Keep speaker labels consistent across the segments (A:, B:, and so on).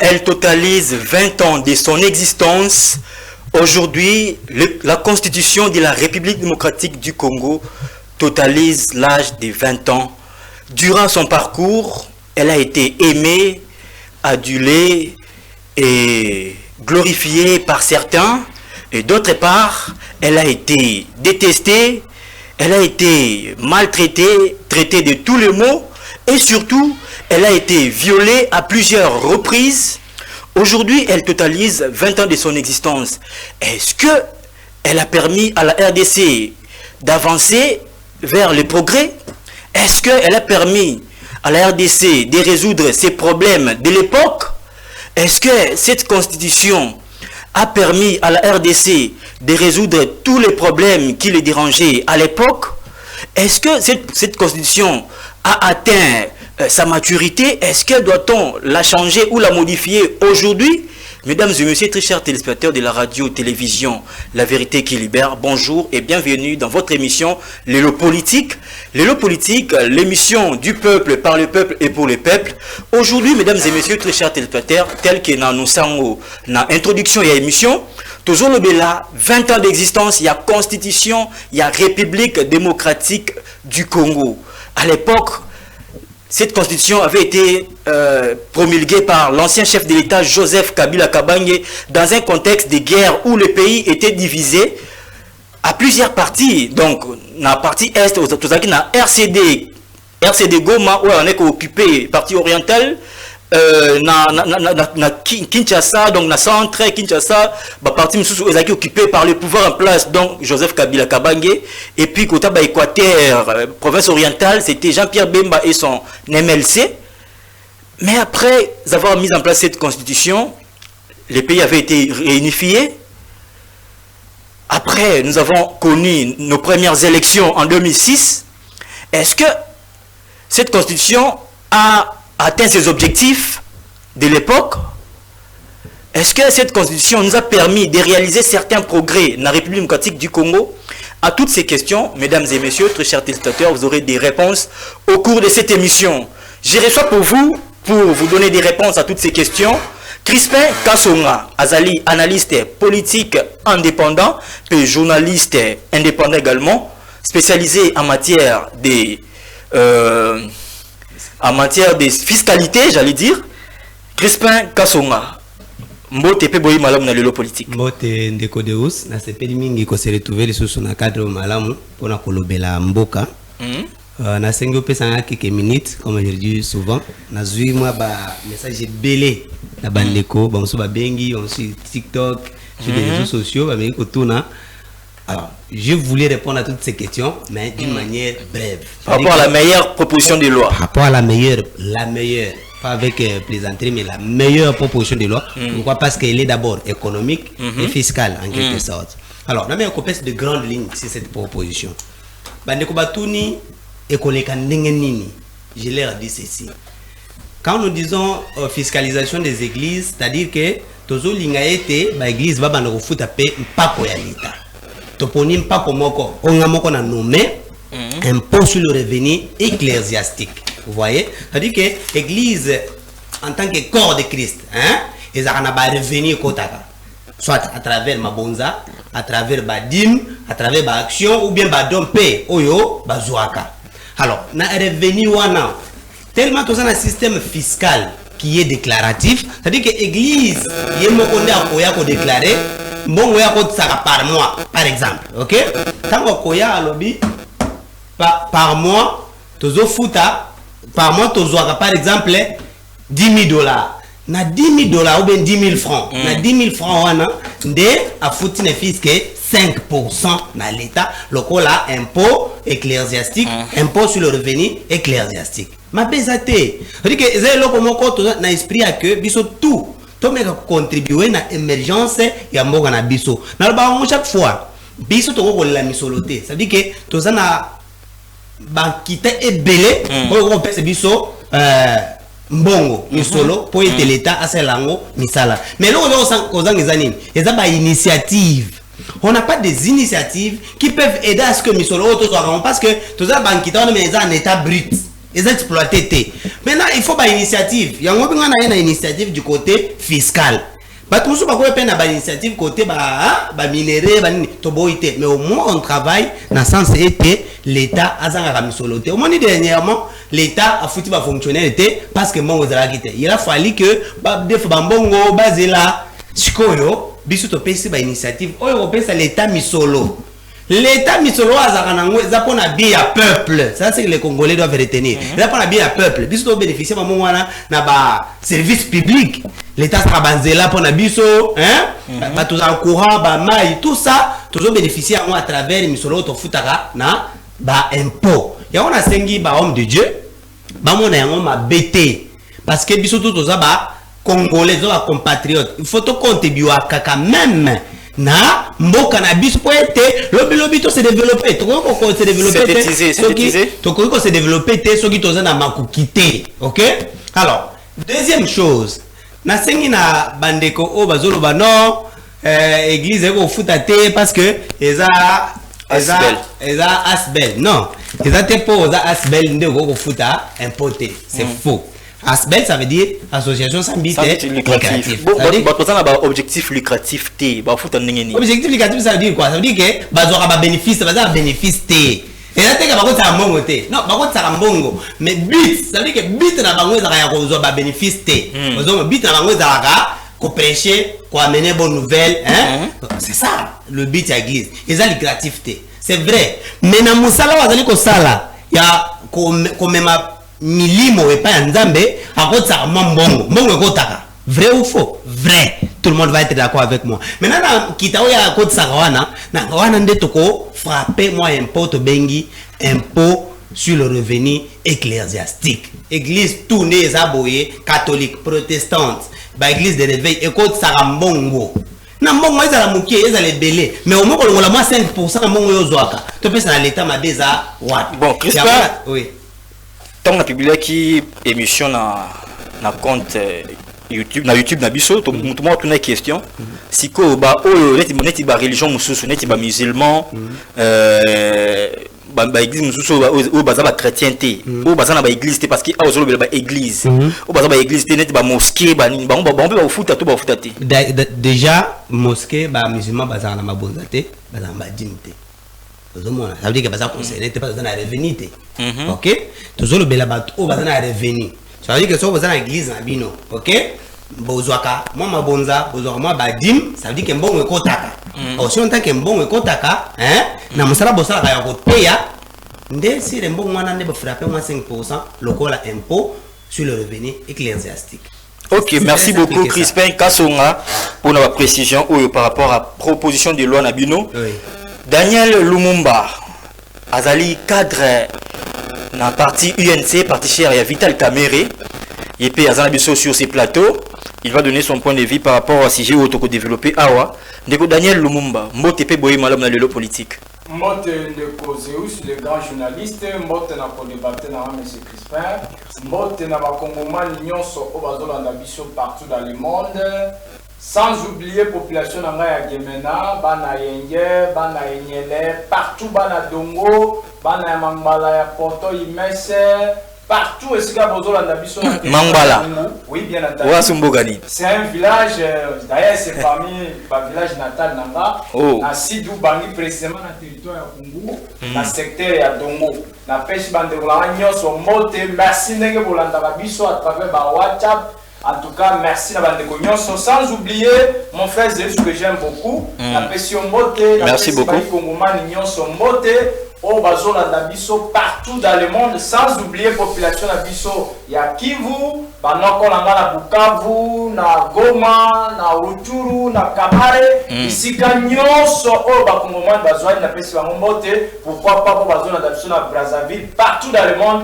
A: elle totalise 20 ans de son existence. Aujourd'hui, la Constitution de la République démocratique du Congo totalise l'âge de 20 ans. Durant son parcours, elle a été aimée, adulée et glorifiée par certains. Et d'autre part, elle a été détestée, elle a été maltraitée, traitée de tous les maux. Et surtout, elle a été violée à plusieurs reprises. Aujourd'hui, elle totalise 20 ans de son existence. Est-ce qu'elle a permis à la RDC d'avancer vers le progrès? Est-ce qu'elle a permis à la RDC de résoudre ses problèmes de l'époque? Est-ce que cette constitution a permis à la RDC de résoudre tous les problèmes qui les dérangeaient à l'époque? Est-ce que cette constitution a atteint sa maturité? Est-ce que doit-on la changer ou la modifier aujourd'hui? Mesdames et messieurs, très chers téléspectateurs de la radio-télévision La Vérité qui Libère, bonjour et bienvenue dans votre émission L'élo politique. L'élo politique, l'émission du peuple, par le peuple et pour le peuple. Aujourd'hui, mesdames et messieurs, très chers téléspectateurs, tel que nous sommes dans l'introduction et l'émission, toujours le Bela, 20 ans d'existence, il y a Constitution, il y a République démocratique du Congo. À l'époque, cette constitution avait été promulguée par l'ancien chef de l'État Joseph Kabila Kabange dans un contexte de guerre où le pays était divisé à plusieurs parties. Donc, dans la partie Est, dans la RCD Goma, où on est occupé, partie orientale, na Kinshasa, donc na centre Kinshasa, la partie est occupée par le pouvoir en place, donc Joseph Kabila Kabange, et puis côté Équateur, province orientale, c'était Jean-Pierre Bemba et son MLC. Mais après avoir mis en place cette constitution, les pays avaient été réunifiés. Après, nous avons connu nos premières élections en 2006. Est-ce que cette constitution a atteint ses objectifs de l'époque? Est-ce que cette constitution nous a permis de réaliser certains progrès dans la République démocratique du Congo? À toutes ces questions, mesdames et messieurs, très chers téléspectateurs, vous aurez des réponses au cours de cette émission. Je reçois pour vous donner des réponses à toutes ces questions, Crispin Kassonga, Azali, analyste politique indépendant, puis journaliste indépendant également, spécialisé en matière de fiscalité, j'allais dire. Crispin Kassonga, mbote pe boyi malamu na lelo politique.
B: Mbote ndeko deus na sepeli mingi ko se retrouver les sous na cadre malamu pona kolobela mboka. Na sengo pesa quelques minutes comme je dis souvent na zui moi ba message belé na bandeko ba muso ba bengi on sur TikTok sur les réseaux sociaux ba mengi ko tuna. Alors, je voulais répondre à toutes ces questions, mais d'une manière brève.
A: Par rapport à la meilleure proposition de loi.
B: Par rapport à la meilleure, pas avec plaisanterie, mais la meilleure proposition de loi. Pourquoi? Parce qu'elle est d'abord économique et fiscale, en quelque sorte. Alors, on a mis un complexe de grandes lignes sur cette proposition. Je leur dis ceci. Quand nous disons fiscalisation des églises, c'est-à-dire que tous les églises vont nous foutre pas pour l'État. Toponim pas comme on a nommé impôt sur le revenu ecclésiastique. Vous voyez? C'est-à-dire que l'église, en tant que corps de Christ, ils ont un revenu kotaka. Soit à travers ma bonza, à travers ma dîme, à travers ma action, ou bien ma dompe, oyo, ma zouaka. Alors, na revenu wana, tellement tout ça un système fiscal qui est déclaratif, c'est-à-dire que l'église, il y a un peu déclaré. Bon, on a par mois, par exemple, ok? Tant qu'on a un lobby, par mois, par mois, par exemple, $10,000. Na $10,000 ou bien 10 000 francs. Na 10 000 francs, on a foutu ne fils que 5% dans l'État, le là, impôt ecclésiastique, impôt sur le revenu ecclésiastique. Ma pesate, c'est-à-dire que c'est là qu'on a esprit à que, biso tout. To meka contribuer na émergence ya mboka na biso. Na ba chaque fois biso to ko la misoloté. Ça veut dire que to ça na bankite ebele ko pese biso mbongo misolo pour être l'état aselango misala. Mais là on a nini? Eza ba initiative. On n'a pas des initiatives qui peuvent aider à ce que misolo to soit parce que to ça bankite on met ça en état brut. ils exploité. Maintenant, il faut une initiative. Il y a une initiative du côté fiscal. Mais au moins on travaille dans le sens que l'État a misoloté. Au moins dernièrement, l'État a foutu ma fonctionnalité parce que mon il a fallu que Bambongo Bazela Chikoyo biso to pesi ba initiative européenne l'État misolo. L'État misolo a pour la bien à peuple. Ça c'est que les Congolais doivent retenir. Il a pour la bien à peuple. Biso to bénéficier à moment na ba service public. L'État sera basé là pour la biso, hein? Ba tous en courant, ba maille, tout ça, tous bénéficier à travers misolo to futara na ba impôt. Ya on a sengi ba homme de Dieu. Ba mon na ma bêté parce que biso tout ça ba Congolais ba compatriotes. Il faut to contribuer à kaka même. Na mboka na biso po ete lobi to se développer to ko se développer to ko se développer te soki to za na makukité. OK? Alors deuxième chose na sengi na bandeko o bazolo ba non église eko futa te parce que eza asbel non eza te po za asbel ndeko ko futa importé c'est faux. Asbel, ça veut dire association sans but lucratif.
A: Objectif lucratif,
B: objectif lucratif, ça veut dire quoi? Ça veut dire que bazora bénéfice, bazora bénéfice té. Et là, t'es capable de faire un bon côté. Non, par contre, ça a un bon. Mais but, ça veut dire que but n'a pas de bénéfice té. But n'a pas de prêcher, qu'on amener bonne nouvelle, hein? C'est ça le but de l'église. Et ça lucratif té. C'est vrai. Mais dans mon salaire, vous allez que ça il y a comme même milimo et pas nzambe à cause ça mbongo kotaka vrai ou faux vrai tout le monde va être d'accord avec moi maintenant kitao ya code ça wana ndetoko frapper moi impôt bengi impôt sur le revenu ecclésiastique église tournée zaboye catholique protestante ba église de réveil et code ça mbongo na mbongo ezala mukie ezala belé mais au moins ko la moi 5% na mbongo yozwaka to pesa na l'état mabeza what
A: bon Christophe
B: oui.
A: On a publié qui émission na compte YouTube na biso tout le monde a une question si ko ba neti ba religion mususu neti ba musulman ba église mususu o baza ba chrétienté o baza na ba église parce que a ozolo ba église o baza ba église neti ba mosquée ba ba futa to ba futa te
B: déjà mosquée ba musulman baza na mabonzate baza ba dimité. Ça veut dire que ça concerne pas dans la revenu. OK? Toujours le belabat au bazan na revenu. Ça veut dire que ça bazan na église na bino. OK? Bozwaka moi mabonza bozwaka moi badim, ça veut dire que mbongo ekotaka. Aussi en tant que mbongo ekotaka, hein? Na musala bosala ka ya koteya. Nde si le mbongo wana ne ba frapper moi 5% lokola impôt sur le revenu ecclésiastique.
A: OK, merci beaucoup Crispin Kassonga pour notre précision par rapport à proposition de loi na bino. Oui. Daniel Lumumba, Azali cadre dans la partie UNC, partie chère, il y a Vital Kamere, il peut Azali sur ces plateaux, il va donner son point de vue par rapport à sujet où il développé Awa. Daniel Lumumba, Mbote pe boye malam na lelo politique.
C: Mbote ndeko Zeus, le grand journaliste, Mbote na ko débattre na M. Crispin, Mbote na ba Kongomani nyonso o bazolanda biso partout dans le monde. Sans oublier la population de Gemena, Bana Yenge, Bana Yenyele, partout Bana Dongo, Bana Mangala, Porto Imese, partout est-ce qu'il y a besoin de
A: Mangala.
C: Oui, bien entendu. C'est un village, d'ailleurs c'est parmi les villages natal Nanga, à Sidou Bangi, précisément dans le territoire de Kungu, dans le secteur de Dongo. La pêche Banderola, son mote, merci de vous l'entendre à travers WhatsApp. En tout cas, merci à Bandekognon. Sans oublier mon frère Zeus que j'aime beaucoup. La pression moté, la
A: merci beaucoup.
C: Son moté, au bazo la biso partout dans le monde. Sans oublier population la biso. Il y a Kivu, Banoko na Bukavu, na Goma, na Rutshuru, na Kabare. Ici Gagnon, so au Bakongomane bazo na pression moté. Pourquoi pas bazo la biso na Brazzaville, partout dans le monde.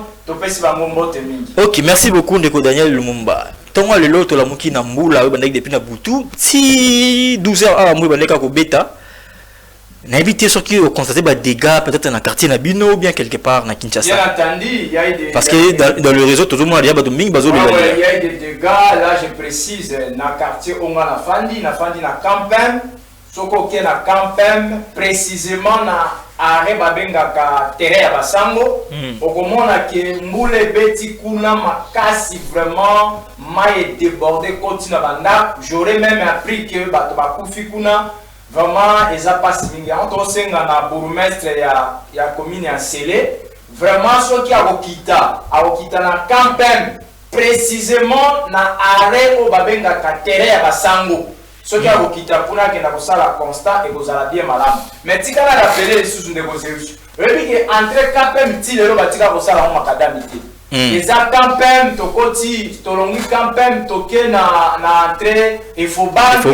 A: Ok, merci beaucoup Ndeko Daniel Lumumba. Tonga le loto la muki na mbula bandaki depuis na butu si 12 heures à moi bandeka ko beta na éviter ce qui constater des dégâts peut-être dans le quartier na bino ou bien quelque part na Kinshasa.
C: Bien entendu, il y a des
A: parce que dans le réseau tout le monde il y a il
C: y a des dégâts là je précise dans le quartier Onga na Fandi na Campem soko ke na Campem précisément na arrêt babengaka terrain ya basango okomona ke mbule beti kuna makasi vraiment maille débordé continue banda j'aurais même appris que bato bakufi kuna vraiment eza passe mingi on senga na bourgmestre ya commune ya Sele vraiment soki akokita na campagne précisément na arrêt o babengaka terrain ya basango soki akokita kuna kenda kosala constat ekozala bien malamu mais tikala rappeler lisusu ndeko Zeus oyebi ke entre campagne ti lelo batika kosala mo makadami te eza campagne tokoti tolongi campagne toke na entrée Efobank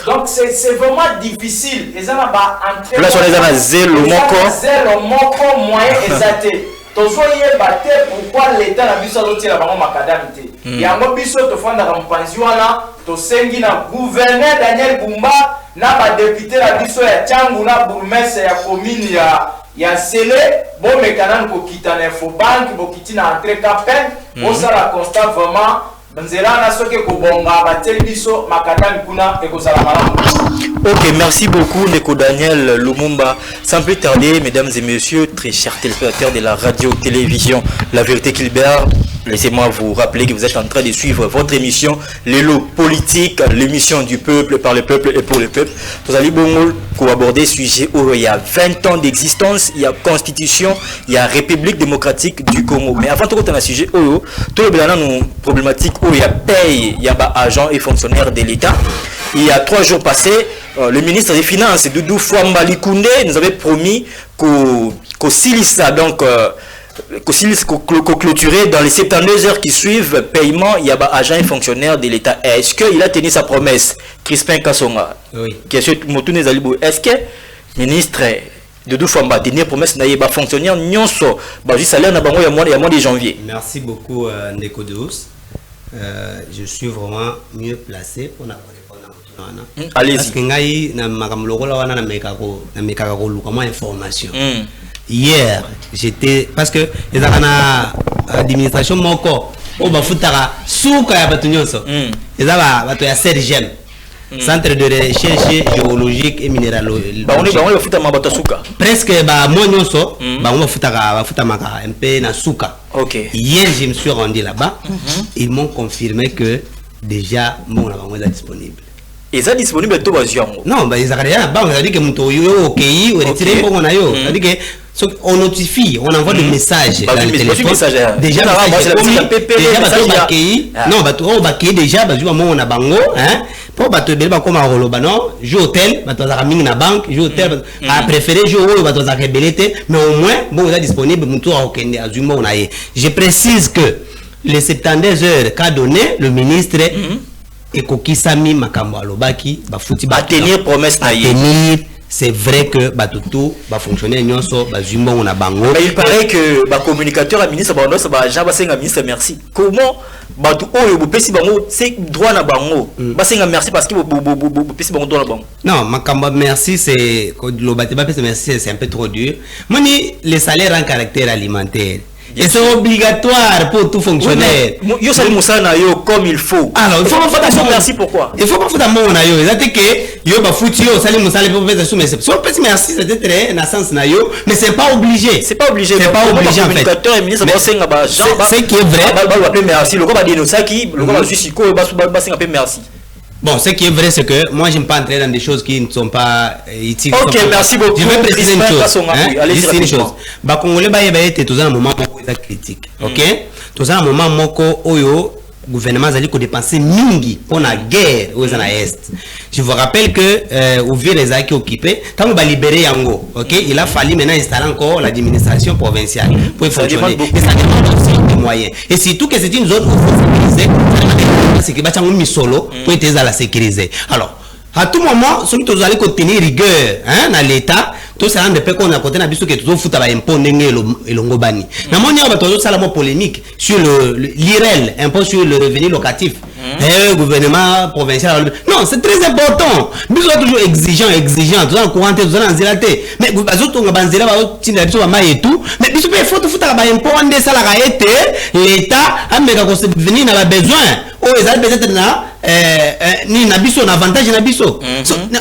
C: donc c'est vraiment difficile eza na ba entrée
A: là on est dans zelo
C: moko moyen ezate tozoyeba te pourquoi l'état na biso azotiela bango makadami te yango biso tofandaka mopanzi wana tosengi na gouverneur Daniel Bumba na badepute na biso ya Tchangu na bourgmestre ya commune ya Sele bomekana kokita na Efobank bokiti na entrée campagne osala constat vraiment nzela na soki kobonga bateli biso makadami kuna ekozala malamu.
A: Ok, merci beaucoup Neko Daniel Lumumba. Sans plus tarder, mesdames et messieurs, très chers téléspectateurs de la radio-télévision La Vérité Kilbert, laissez-moi vous rappeler que vous êtes en train de suivre votre émission L'élo politique, l'émission du peuple, par le peuple et pour le peuple. Vous allez aborder ce sujet où il y a 20 ans d'existence, il y a constitution, il y a République démocratique du Congo. Mais avant tout, on a un sujet où tout le bénin nous problématique où il y a paye, il y a agents et fonctionnaires de l'État. Il y a 3 jours passés, le ministre des Finances, Doudou Fouamba Likunde, nous avait promis qu'au Silissa, donc clôturé dans les 72 heures qui suivent paiement, il y a agents et fonctionnaires de l'État. Est-ce qu'il a tenu sa promesse, Crispin Kassonga?
B: Oui.
A: Est-ce que le ministre Doudou Fouamba a tenu la promesse de fonctionnaire nyonso, juste salaire na bango il y a mois de janvier?
B: Merci beaucoup Ndeko Deus. Je suis vraiment mieux placé pour répondre.
A: Allez-y.
B: Parce que ngai na makamuloko la wana na mekaka ko luka moi information. Hier, j'étais parce que les na administration moko o ba futaka suka ya batu nyonso. Ezaba bato ya CERGEM. Centre de recherche géologique et minéralogique.
A: Ba on ba futa mabato suka.
B: Presque ba mo nyonso ba on futa maka un peu na suka.
A: OK.
B: Hier, je me suis rendu là-bas. Ils m'ont confirmé que déjà mon là est disponible.
A: Et ça disponible tout baziango.
B: Non, bah ils arrivent bah on a dit que mon yo OK, on retire pour on a yo. Ça dit que on notifie, on envoie des messages dans le téléphone. Déjà non, bah on va déjà bah on a bango hein. Pour bah te ba comme à roloba non, je hôtel, bah tu as mis na banque, je hôtel a préféré je bah tu as rebellité, mais au moins bon on est disponible mon tour à Okende azuma on a. Je précise que les 72 heures qu'a donné le ministre et kokisami makambo alobaki ba futi ba
A: tenir promesse na
B: tenir. C'est vrai que batutu ba fonctionner nyonso ba zumba on a bango.
A: Mais il paraît que ba communicateur à ministre ba ndosa ba ja ba senga ministre merci. Comment batu oyo bo pesi bango c'est droit na bango. Ba senga merci parce que bo pesi bango droit na bango.
B: Non, makambo merci c'est le bâti ba pesi merci c'est un peu trop dur. Moni les salaires en caractère alimentaire. Et c'est obligatoire pour tout fonctionnaire.
A: Yo sali musana yo comme il faut.
B: Alors, il faut pas faire
A: merci pourquoi?
B: Il faut pas faire mon na yo. C'est que yo ba fouti yo sali musala pour faire sous mais c'est merci c'est très na sens na yo mais c'est pas obligé.
A: C'est pas obligé.
B: C'est pas obligé en fait.
A: Communicateur et ministre ba senga ba Jean ba.
B: C'est qui est vrai.
A: Ba appeler merci. Le ko ba dénoncer le ko ba jusiko ba senga pe merci.
B: Bon, ce qui est vrai, c'est que moi, je n'aime pas entrer dans des choses qui ne sont pas utiles.
A: Ok, merci beaucoup.
B: Je vais préciser une chose.
A: Allez-y,
B: une chose. Bah, Congolais, bah, il tout un moment où il critique. Ok? Tout un moment où le gouvernement a dit qu'on dépensait mingi pour la guerre aux Est. Je vous rappelle que, au vieux les acquis occupés, quand on va libérer Yango, ok? Il a fallu maintenant installer encore l'administration provinciale pour fonctionner. Et ça demande aussi des moyens. Et surtout que c'est une zone où il faut sécuriser. C'est que bâtiment mis solo pour être à la sécuriser. Alors, à tout moment, si nous allons tenir rigueur hein, dans l'État, tout ça ne peut qu'on a côté n'abusé que tout fout à impôt et l'ongobani. Mais moi, il y a toujours ça la polémique sur l'IREL, impôt sur le revenu locatif. Gouvernement provincial. Non, c'est très important. Nous sommes toujours exigeants, tout ça en courant, tout ça en zélaté. Mais vous avez tout banzela, et tout. Mais il faut tout foutre à impôt en des salariés. L'État a mis à venir dans besoin. Oh, ils ont peut-être ni nabiso na avantage nabiso.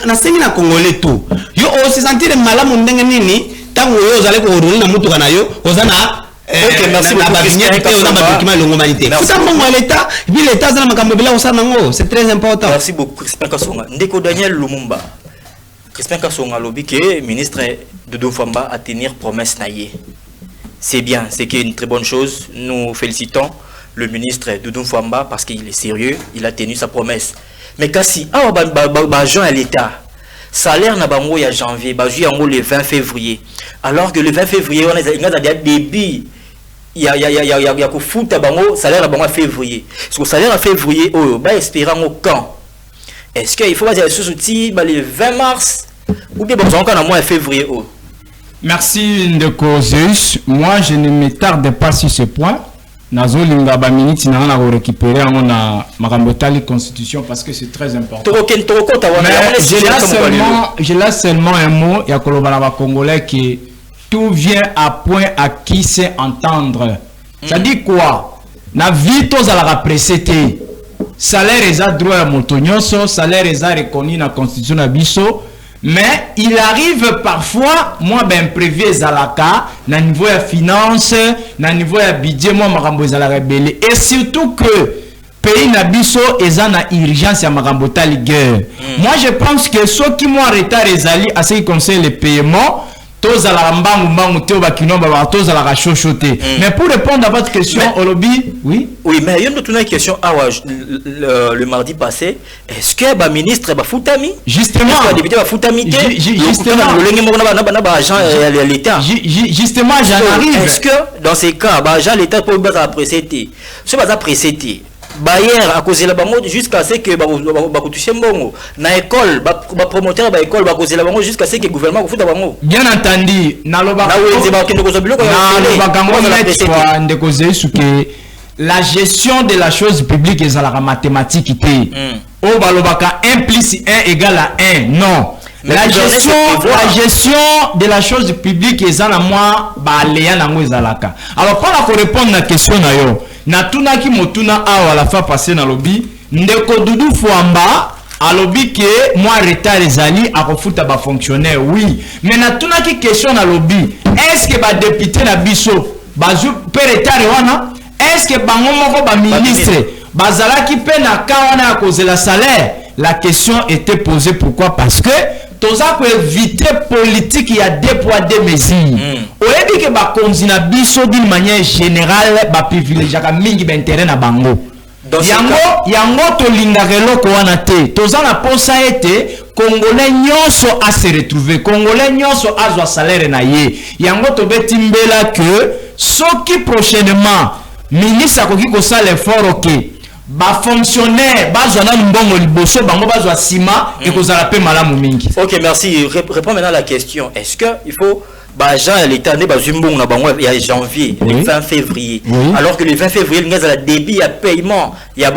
B: Na sengi na Congolais tout. Yo aussi sentir malade mon nini tant que vous allez coordonner na mutu kana yo ozana
A: OK, merci beaucoup.
B: C'est très important.
A: Merci beaucoup, Crispin Kassonga. Ndeko Daniel Lumumba. Crispin Kassonga lobby que ministre Doudou Famba a tenir promesse naïe. C'est bien, c'est une très bonne chose. Nous félicitons le ministre Doudou Famba parce qu'il est sérieux, il a tenu sa promesse. Mais kasi Jean à l'État. Salaire na bango ya janvier, le 20 février. Alors que le 20 février on a des débits. Il y a que foutre bango salaire à février. Parce que salaire à février, espérant au camp. Est-ce qu'il faut dire sous-outil le 20 mars ou bien bon encore en mois février?
D: Merci Ndeko Zeus. Moi je ne me tarde pas sur ce point. Nazo linga ba minute na récupérer na makambotali constitution parce que c'est très important. J'ai là seulement un mot ya kolobala ba congolais qui tout vient à point à qui sait entendre. Ça dit quoi? Na vie tous à la précédé. Salaire est à droit à montonyoso, salaire est à reconnu dans la constitution na biso, mais il arrive parfois moi ben prévu ezalaka na niveau ya finance, na niveau ya budget moi makambo ezala rebelle et surtout que pays na biso eza na urgence ya makambo tali guerre. Moi je pense que ceux qui m'ont arrêté ezali à ce qui concerne les paiements tous à la mbangu teo bakinomba ba tous à la chochoté. Mais pour répondre à votre question Olobi, oui
A: mais il y a une question le mardi passé, est-ce que ba ministre ba futami
D: justement
A: ba député ba futami
D: justement justement j'en arrive.
A: Est-ce que dans ces cas ba agent l'état pour ba apprécier ce ba apprécier Bayer à cause de la banque jusqu'à ce que toucher mbongo na école ba promoteur ba école ba cause de la banque jusqu'à ce que gouvernement futa bango.
D: Bien entendu naloba la gestion de la chose publique est à la mathématique o balobaka 1 plus 1 égale à 1 non. La gestion de la chose publique est à la moi baléa nango ezalaka. Alors pour répondre à la question na yo na tuna ki motuna awa la fa passer na lobby Ndeko Doudou Famba a lobby que moi retard ezali a kofuta ba fonctionnaire oui mais na tuna ki question na lobby est-ce que ba député na biso bazu pe retard wana est-ce que bango moko ba ministre bazala ki pe na ka wana à cause de la salaire. La question était posée pourquoi parce que toza ko éviter politique il y a deux poids deux mesures. Oyebi ke ba konzina biso d'une manière générale ba privilégier ka mingi ba intérêt na bango. Yango to linga reloko wana te. Toza na posa ete Congolais nyonso a se retrouver. Congolais nyonso a zo salaire na ye. Yango to betimbela que soki prochainement ministre akoki ko sala effort OK. Ba fonctionnaire bazana mbongo liboso bango bazwa sima et kozala pe malamu mingi.
A: OK, merci. Réponds maintenant à la question. Est-ce que il faut Jean l'état né bazumbongo na bango il y a janvier, le 20 février. Alors que le 20 février il y a débit à paiement, il y a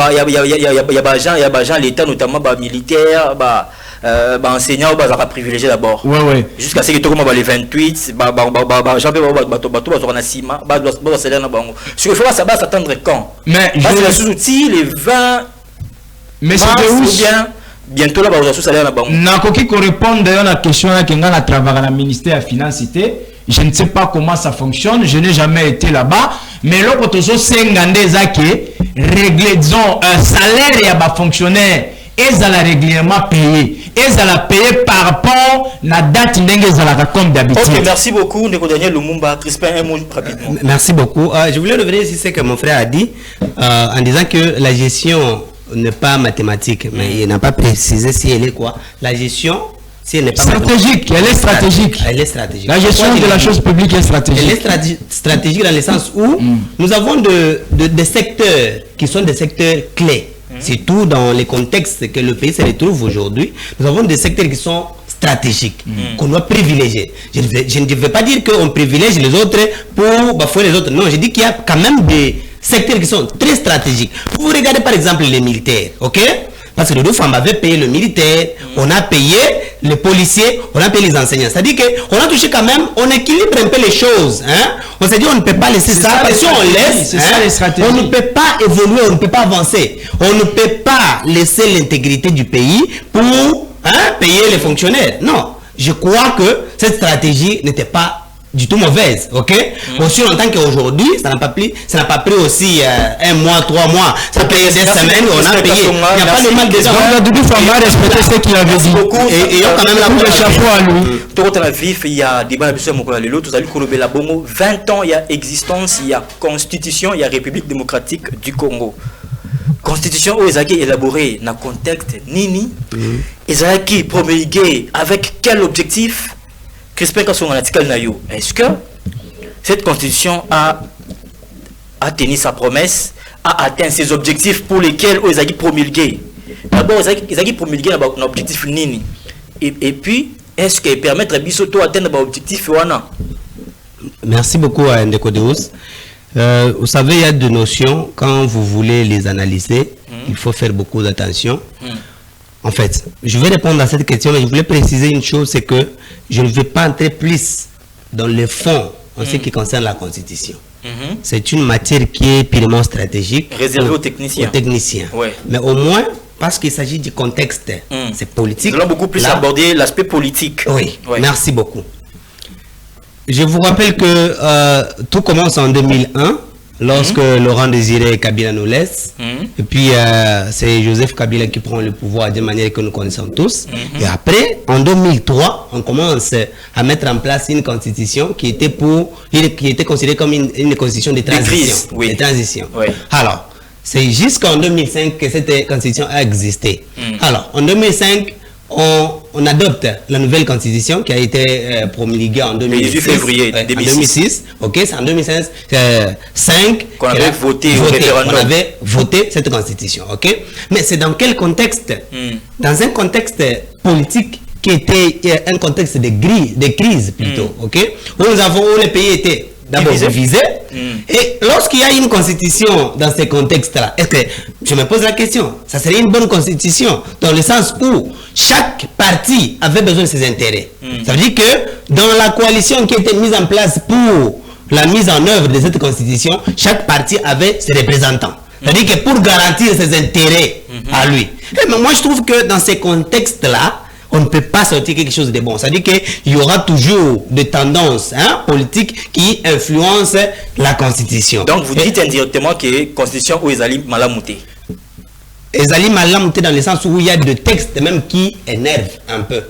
A: Jean l'état notamment militaire, enseignant va privilégier d'abord. Jusqu'à ce que tout le monde les 28 Jean peut na sima doit salaire na bango. Ce qu'il faut s'attendre quand?
D: Mais
A: je sous-outil les 20
D: mais c'est
A: bien bientôt là sous salaire na bango.
D: Na koki ko répondre à la question là que ngana travailler na ministère de finance. Je ne sais pas comment ça fonctionne, je n'ai jamais été là-bas, mais là quand on s'engande zaki régler disons un salaire ya ba fonctionnaire et ça la régulièrement payé et ça la payé par rapport la date ndenge za la comme d'habitude.
A: OK, merci beaucoup Ndeko Daniel Lumumba. Crispin un mot rapidement.
B: Merci beaucoup. Je voulais revenir sur ce que mon frère a dit en disant que la gestion n'est pas mathématique, mais il n'a pas précisé si elle est quoi. La gestion, si elle n'est pas
D: stratégique, elle est stratégique.
B: Elle est stratégique.
D: La gestion de la chose publique est stratégique.
B: Elle est stratégique dans le sens où nous avons des secteurs qui sont des secteurs clés. Surtout dans les contextes que le pays se retrouve aujourd'hui, nous avons des secteurs qui sont stratégiques, qu'on doit privilégier. Je ne veux pas dire qu'on privilège les autres pour bafouer les autres. Non, je dis qu'il y a quand même des secteurs qui sont très stratégiques. Vous regardez par exemple les militaires, ok? Parce que le Doudou Famba avait payé le militaire, on a payé les policiers, on a payé les enseignants. C'est-à-dire qu'on a touché quand même, on équilibre un peu les choses. Hein? On s'est dit on ne peut pas laisser ça, parce que si on laisse, on ne peut pas évoluer, on ne peut pas avancer. On ne peut pas laisser l'intégrité du pays pour payer les fonctionnaires. Non, je crois que cette stratégie n'était pas du tout mauvaise, ok? Aussi longtemps qu'aujourd'hui, ça n'a pas pris aussi 1 mois, 3 mois, ça paye des semaines, on a payé. Il n'y a pas de mal dedans.
D: Donc, il faut respecter ce qu'il avait dit.
B: Et quand même la
D: chapeau à lui.
A: Tout le vif, il y a débat de l'autre, vous allez colober la bongo. 20 ans, il y a existence, il y a constitution, il y a République démocratique du Congo. Constitution où Ezaki élaborée dans le contexte Nini, Ezaki promulguée avec quel objectif? Est-ce que cette constitution a tenu sa promesse, a atteint ses objectifs pour lesquels Ezaki promulguée? D'abord, Ezaki promulguée un objectif Nini. Et puis, est-ce qu'elle permet à Bisoto d'atteindre l'objectif Wana?
B: Merci beaucoup à Ndeko Deus. Vous savez, il y a deux notions. Quand vous voulez les analyser, il faut faire beaucoup d'attention. En fait, je vais répondre à cette question, mais je voulais préciser une chose, c'est que je ne vais pas entrer plus dans le fond en ce qui concerne la Constitution. C'est une matière qui est purement stratégique.
A: Réservée aux techniciens.
B: Ouais. Mais au moins, parce qu'il s'agit du contexte, c'est politique.
A: Nous allons beaucoup plus aborder l'aspect politique.
B: Oui, merci beaucoup. Je vous rappelle que tout commence en 2001, lorsque Laurent Désiré Kabila nous laisse. Et puis, c'est Joseph Kabila qui prend le pouvoir de manière que nous connaissons tous. Et après, en 2003, on commence à mettre en place une constitution qui était considérée comme une constitution de transition. De transition. Alors, c'est jusqu'en 2005 que cette constitution a existé. Alors, en 2005, on adopte la nouvelle constitution qui a été promulguée en 2006. Le 18
A: février
B: 2006. Ok, c'est en 2005
A: qu'on avait voté au référendum.
B: On avait voté cette constitution. Ok, mais c'est dans quel contexte? Dans un contexte politique qui était un contexte de crise plutôt. Ok, où le pays était d'abord divisé. Et lorsqu'il y a une constitution dans ce contexte-là, est-ce que, je me pose la question, ça serait une bonne constitution dans le sens où chaque parti avait besoin de ses intérêts. Ça veut dire que dans la coalition qui était mise en place pour la mise en œuvre de cette constitution, chaque parti avait ses représentants. C'est-à-dire que pour garantir ses intérêts à lui. Et moi, je trouve que dans ces contextes-là, on ne peut pas sortir quelque chose de bon. C'est-à-dire qu'il y aura toujours des tendances politiques qui influencent la Constitution.
A: Donc, vous dites indirectement que la Constitution où Ezali Malamouté.
B: Ezali Malamouté dans le sens où il y a des textes même qui énervent un peu.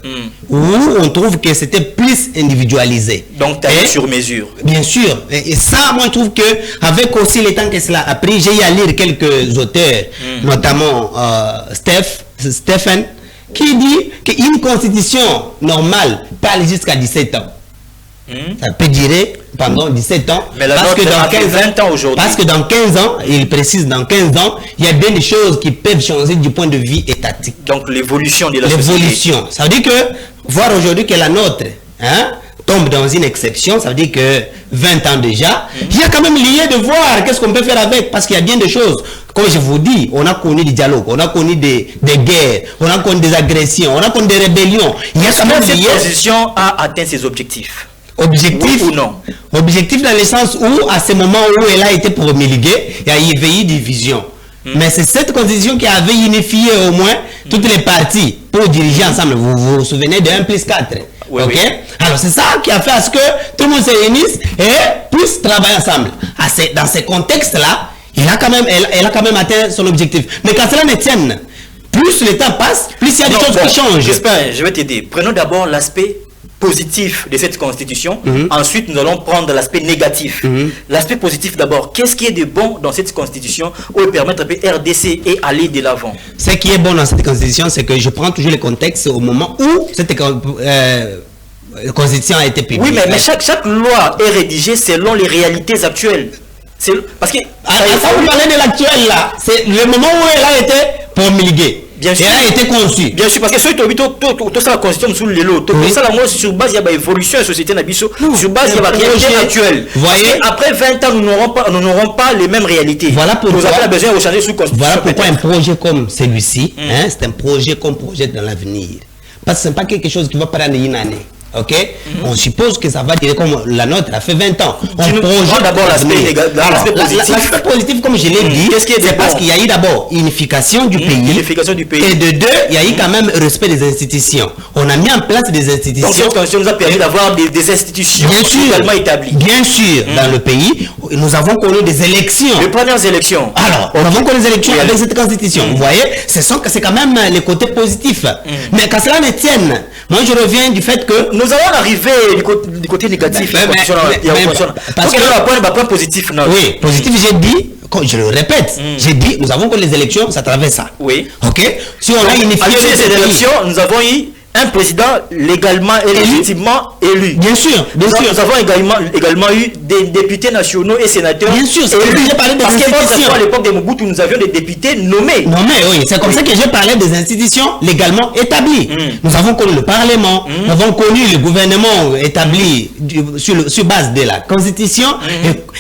B: Où on trouve que c'était plus individualisé.
A: Donc, tu as sur mesure.
B: Bien sûr. Et ça, moi, je trouve qu'avec aussi le temps que cela a pris, j'ai eu à lire quelques auteurs, notamment Stephen, qui dit qu'une constitution normale peut aller jusqu'à 17 ans. Ça peut durer pendant 17 ans.
A: Mais parce que dans 20 ans aujourd'hui.
B: Parce que dans 15 ans, il précise dans 15 ans, il y a bien des choses qui peuvent changer du point de vue étatique.
A: Donc l'évolution de la société.
B: L'évolution. Ça veut dire que, voir aujourd'hui que la nôtre tombe dans une exception, ça veut dire que 20 ans déjà, il y a quand même lieu de voir qu'est-ce qu'on peut faire avec, parce qu'il y a bien des choses. Comme je vous dis, on a connu des dialogues, on a connu des guerres, on a connu des agressions, on a connu des rébellions. Il y a quand même
A: cette constitution a atteint ses objectifs.
B: Objectif
A: ou non?
B: Objectif dans le sens où, à ce moment où elle a été promulguée, il y a eu division. Mais c'est cette constitution qui avait unifié au moins toutes les parties pour diriger ensemble. Vous vous souvenez de 1+4.
A: Oui,
B: ok. Alors c'est ça qui a fait à ce que tout le monde se réunisse et puisse travailler ensemble. Dans ce contexte-là, elle a quand même atteint son objectif. Mais quand cela ne tienne, plus le temps passe, plus il y a des choses qui changent.
A: J'espère, je vais t'aider. Prenons d'abord l'aspect positif de cette constitution. Ensuite, nous allons prendre l'aspect négatif. L'aspect positif d'abord. Qu'est-ce qui est de bon dans cette constitution pour permettre à RDC et aller de l'avant?
B: Ce qui est bon dans cette constitution, c'est que je prends toujours le contexte au moment où cette constitution a été publiée.
A: Oui, mais chaque loi est rédigée selon les réalités actuelles. Parce que
B: vous parlez de l'actuel là, c'est le moment où elle a été promulguée.
A: Bien sûr.
B: Elle a été conçue.
A: Bien sûr, parce que tout ça la constitution sous les lots. Tout ça la sur base il y a évolution de la société nabiso, sur base il y a réalité actuelle.
B: Voyez,
A: après 20 ans nous n'aurons pas les mêmes réalités.
B: Voilà pourquoi
A: nous avons besoin de changer sous constitution.
B: Voilà pourquoi un projet comme celui-ci, c'est un projet qu'on projette dans l'avenir. Parce que ce n'est pas quelque chose qui va prendre une année. ok, on suppose que ça va durer comme la nôtre a fait 20 ans. On
A: projette d'abord l'aspect positif.
B: L'aspect positif, comme je l'ai dit, c'est parce qu'il y a eu d'abord unification du pays. Et de deux, il y a eu quand même respect des institutions. On a mis en place des institutions.
A: Donc cette constitution nous a permis d'avoir des institutions également établies.
B: Bien sûr, dans le pays, nous avons connu des élections.
A: Les premières élections.
B: Alors, nous avons connu des élections avec cette constitution. Vous voyez, c'est quand même les côtés positifs. Mais qu'à cela ne tienne, moi je reviens du fait que
A: nous allons arriver du côté négatif. Parce que le point positif.
B: Oui, positif, j'ai dit, je le répète, j'ai dit, nous avons connu les élections, ça traverse ça.
A: Oui.
B: Ok. Si on a unifié
A: ces élections, nous avons eu un président légalement et légitimement élu.
B: Bien sûr, bien sûr.
A: Nous avons également eu des députés nationaux et sénateurs.
B: Bien sûr, c'est comme ça que j'ai parlé des institutions.
A: À l'époque de Mobutu, nous avions des députés nommés.
B: Oui, c'est comme ça que j'ai parlé des institutions légalement établies. Nous avons connu le Parlement, nous avons connu le gouvernement établi sur base de la Constitution,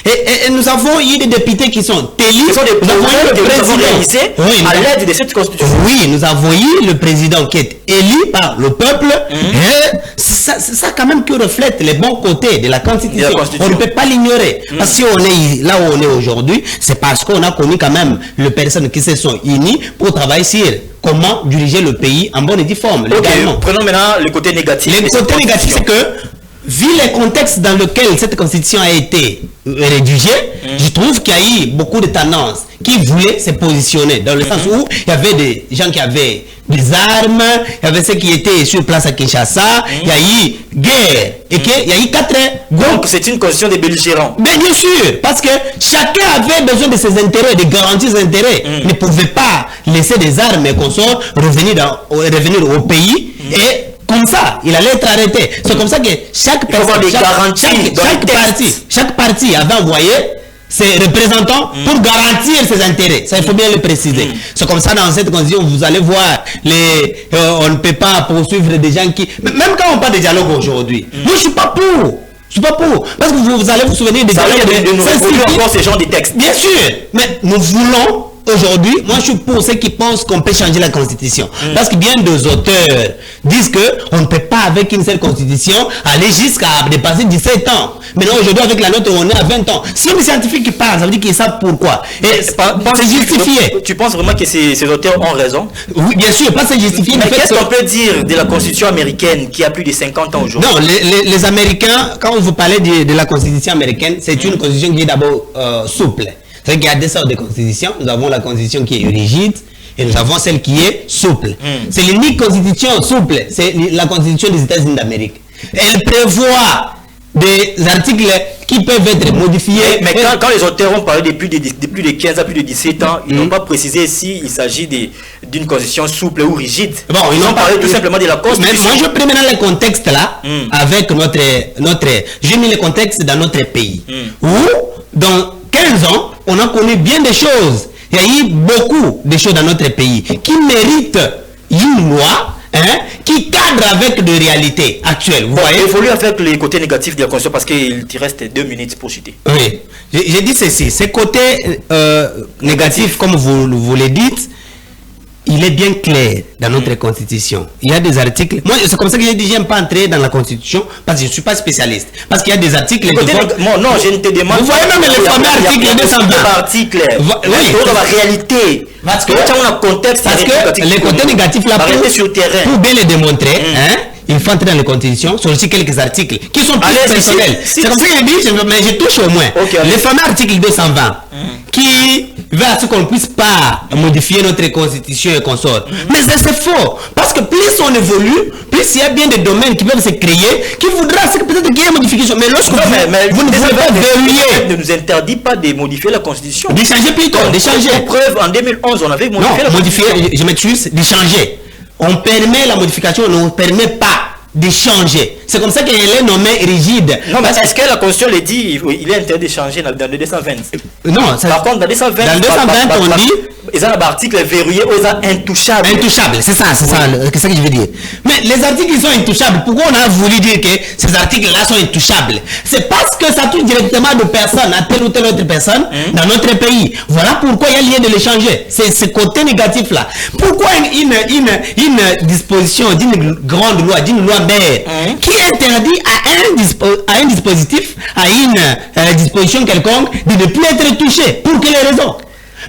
B: et nous avons eu des députés qui sont élus.
A: Ce sont des projets que nous avons réalisés à l'aide de cette Constitution.
B: Oui, nous avons eu le président qui est élu par le peuple, et ça quand même qui reflète les bons côtés de la Constitution. On ne peut pas l'ignorer. Parce que si on est là où on est aujourd'hui, c'est parce qu'on a connu quand même les personnes qui se sont unies pour travailler sur comment diriger le pays en bonne et due forme.
A: Prenons maintenant le côté négatif.
B: Le côté négatif, c'est que vu les contextes dans lesquels cette constitution a été rédigée, je trouve qu'il y a eu beaucoup de tendances qui voulaient se positionner dans le sens où il y avait des gens qui avaient des armes, il y avait ceux qui étaient sur place à Kinshasa, il y a eu guerre, et qu'il y a eu 4 groupes.
A: Donc c'est une constitution des belligérants.
B: Mais bien sûr, parce que chacun avait besoin de ses intérêts, de garantir ses intérêts. Ne pouvait pas laisser des armes et consorts revenir au pays et comme ça, il allait être arrêté. C'est comme ça que chaque parti avait envoyé ses représentants pour garantir ses intérêts. Ça, il faut bien le préciser. C'est comme ça dans cette condition, vous allez voir, on ne peut pas poursuivre des gens qui... Même quand on parle de dialogue aujourd'hui, moi je ne suis pas pour. Je suis pas pour. Parce que vous allez vous souvenir des dialogues
A: de nous ces genres de textes.
B: Bien sûr. Mais nous voulons... Aujourd'hui, moi je suis pour ceux qui pensent qu'on peut changer la constitution. Parce que bien des auteurs disent qu'on ne peut pas avec une seule constitution aller jusqu'à dépasser 17 ans. Maintenant aujourd'hui avec la nôtre on est à 20 ans. Si un scientifique qui parle, ça veut dire qu'ils savent pourquoi. Et c'est justifié.
A: Tu penses vraiment que ces auteurs ont raison?
B: Oui, bien sûr, pas c'est justifié.
A: Mais qu'est-ce qu'on peut dire de la constitution américaine qui a plus de 50 ans aujourd'hui?
B: Non, les Américains, quand on vous parlait de la constitution américaine, c'est une constitution qui est d'abord souple. C'est qu'il y a deux sortes de constitutions. Nous avons la constitution qui est rigide et nous avons celle qui est souple. C'est l'unique constitution souple, c'est la constitution des États-Unis d'Amérique. Elle prévoit des articles qui peuvent être modifiés.
A: Mais quand les auteurs ont parlé de plus de 15 à plus de 17 ans, ils n'ont pas précisé s'il s'agit d'une constitution souple ou rigide.
B: Bon,
A: ils ont parlé tout simplement de la constitution.
B: Mais moi, je prends maintenant le contexte là, avec j'ai mis le contexte dans notre pays, où dans 15 ans, on a connu bien des choses. Il y a eu beaucoup de choses dans notre pays qui méritent une loi qui cadre avec des réalités actuelles. Vous voyez,
A: évolue avec les côtés négatifs de la Constitution parce qu'il te reste 2 minutes pour chuter.
B: Oui, j'ai dit ceci. Ces côtés négatifs, comme vous le dites, il est bien clair dans notre constitution. Il y a des articles. Moi, c'est comme ça que j'ai dit, j'aime pas entrer dans la constitution parce que je ne suis pas spécialiste. Parce qu'il y a des articles.
A: Non, je ne te demande.
B: Vous voyez même les fameux articles 220.
A: Articles. Oui. Dans la réalité. Parce que
B: les côtés négatifs là, pour bien les démontrer, il faut entrer dans les constitutions sur aussi quelques articles qui sont plus personnels. C'est comme ça que je dis, mais je touche au moins. Les fameux articles 220 qui veut à ce qu'on ne puisse pas modifier notre constitution et consorts. Mais c'est faux. Parce que plus on évolue, plus il y a bien des domaines qui peuvent se créer, qui voudra peut-être qu'il y ait une modification. Mais lorsque vous ne pouvez pas verrouiller.
A: Ne nous interdit pas de modifier la constitution.
B: De changer plutôt, de changer.
A: Pour preuve, en 2011, on avait modifié la constitution.
B: Je m'excuse, de changer. On permet la modification, on ne permet pas de changer. C'est comme ça qu'elle est nommée rigide.
A: Non, mais est-ce que la Constitution le dit, il est interdit de changer dans le 220?
B: Non,
A: par contre, dans le 220,
B: on dit...
A: Ils ont un article verrouillé, ils sont intouchables.
B: Intouchables, c'est ça que je veux dire. Mais les articles sont intouchables. Pourquoi on a voulu dire que ces articles-là sont intouchables? C'est parce que ça touche directement de personnes, à telle ou telle autre personne dans notre pays. Voilà pourquoi il y a lieu de les changer. C'est ce côté négatif-là. Pourquoi une disposition d'une grande loi, d'une loi Robert, qui interdit à un dispositif, à une disposition quelconque, de ne plus être touché. Pour quelle raison?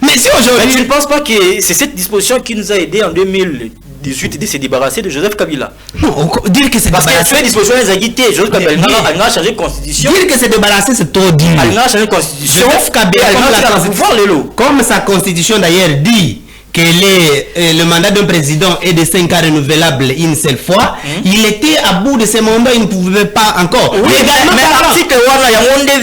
B: Mais si aujourd'hui...
A: Je ne pense pas que c'est cette disposition qui nous a aidé en 2018 de se débarrasser de Joseph Kabila.
B: Non, dire que c'est
A: parce que cette disposition est agitée. Joseph Kabila, elle a changé de constitution.
B: Dire que c'est débarrassé, c'est trop dire.
A: Elle a changé de constitution.
B: Joseph Kabila, comme sa constitution d'ailleurs dit que le mandat d'un président est de 5 ans renouvelable une seule fois, il était à bout de ses mandats, il ne pouvait pas encore.
A: Oui, mais l'article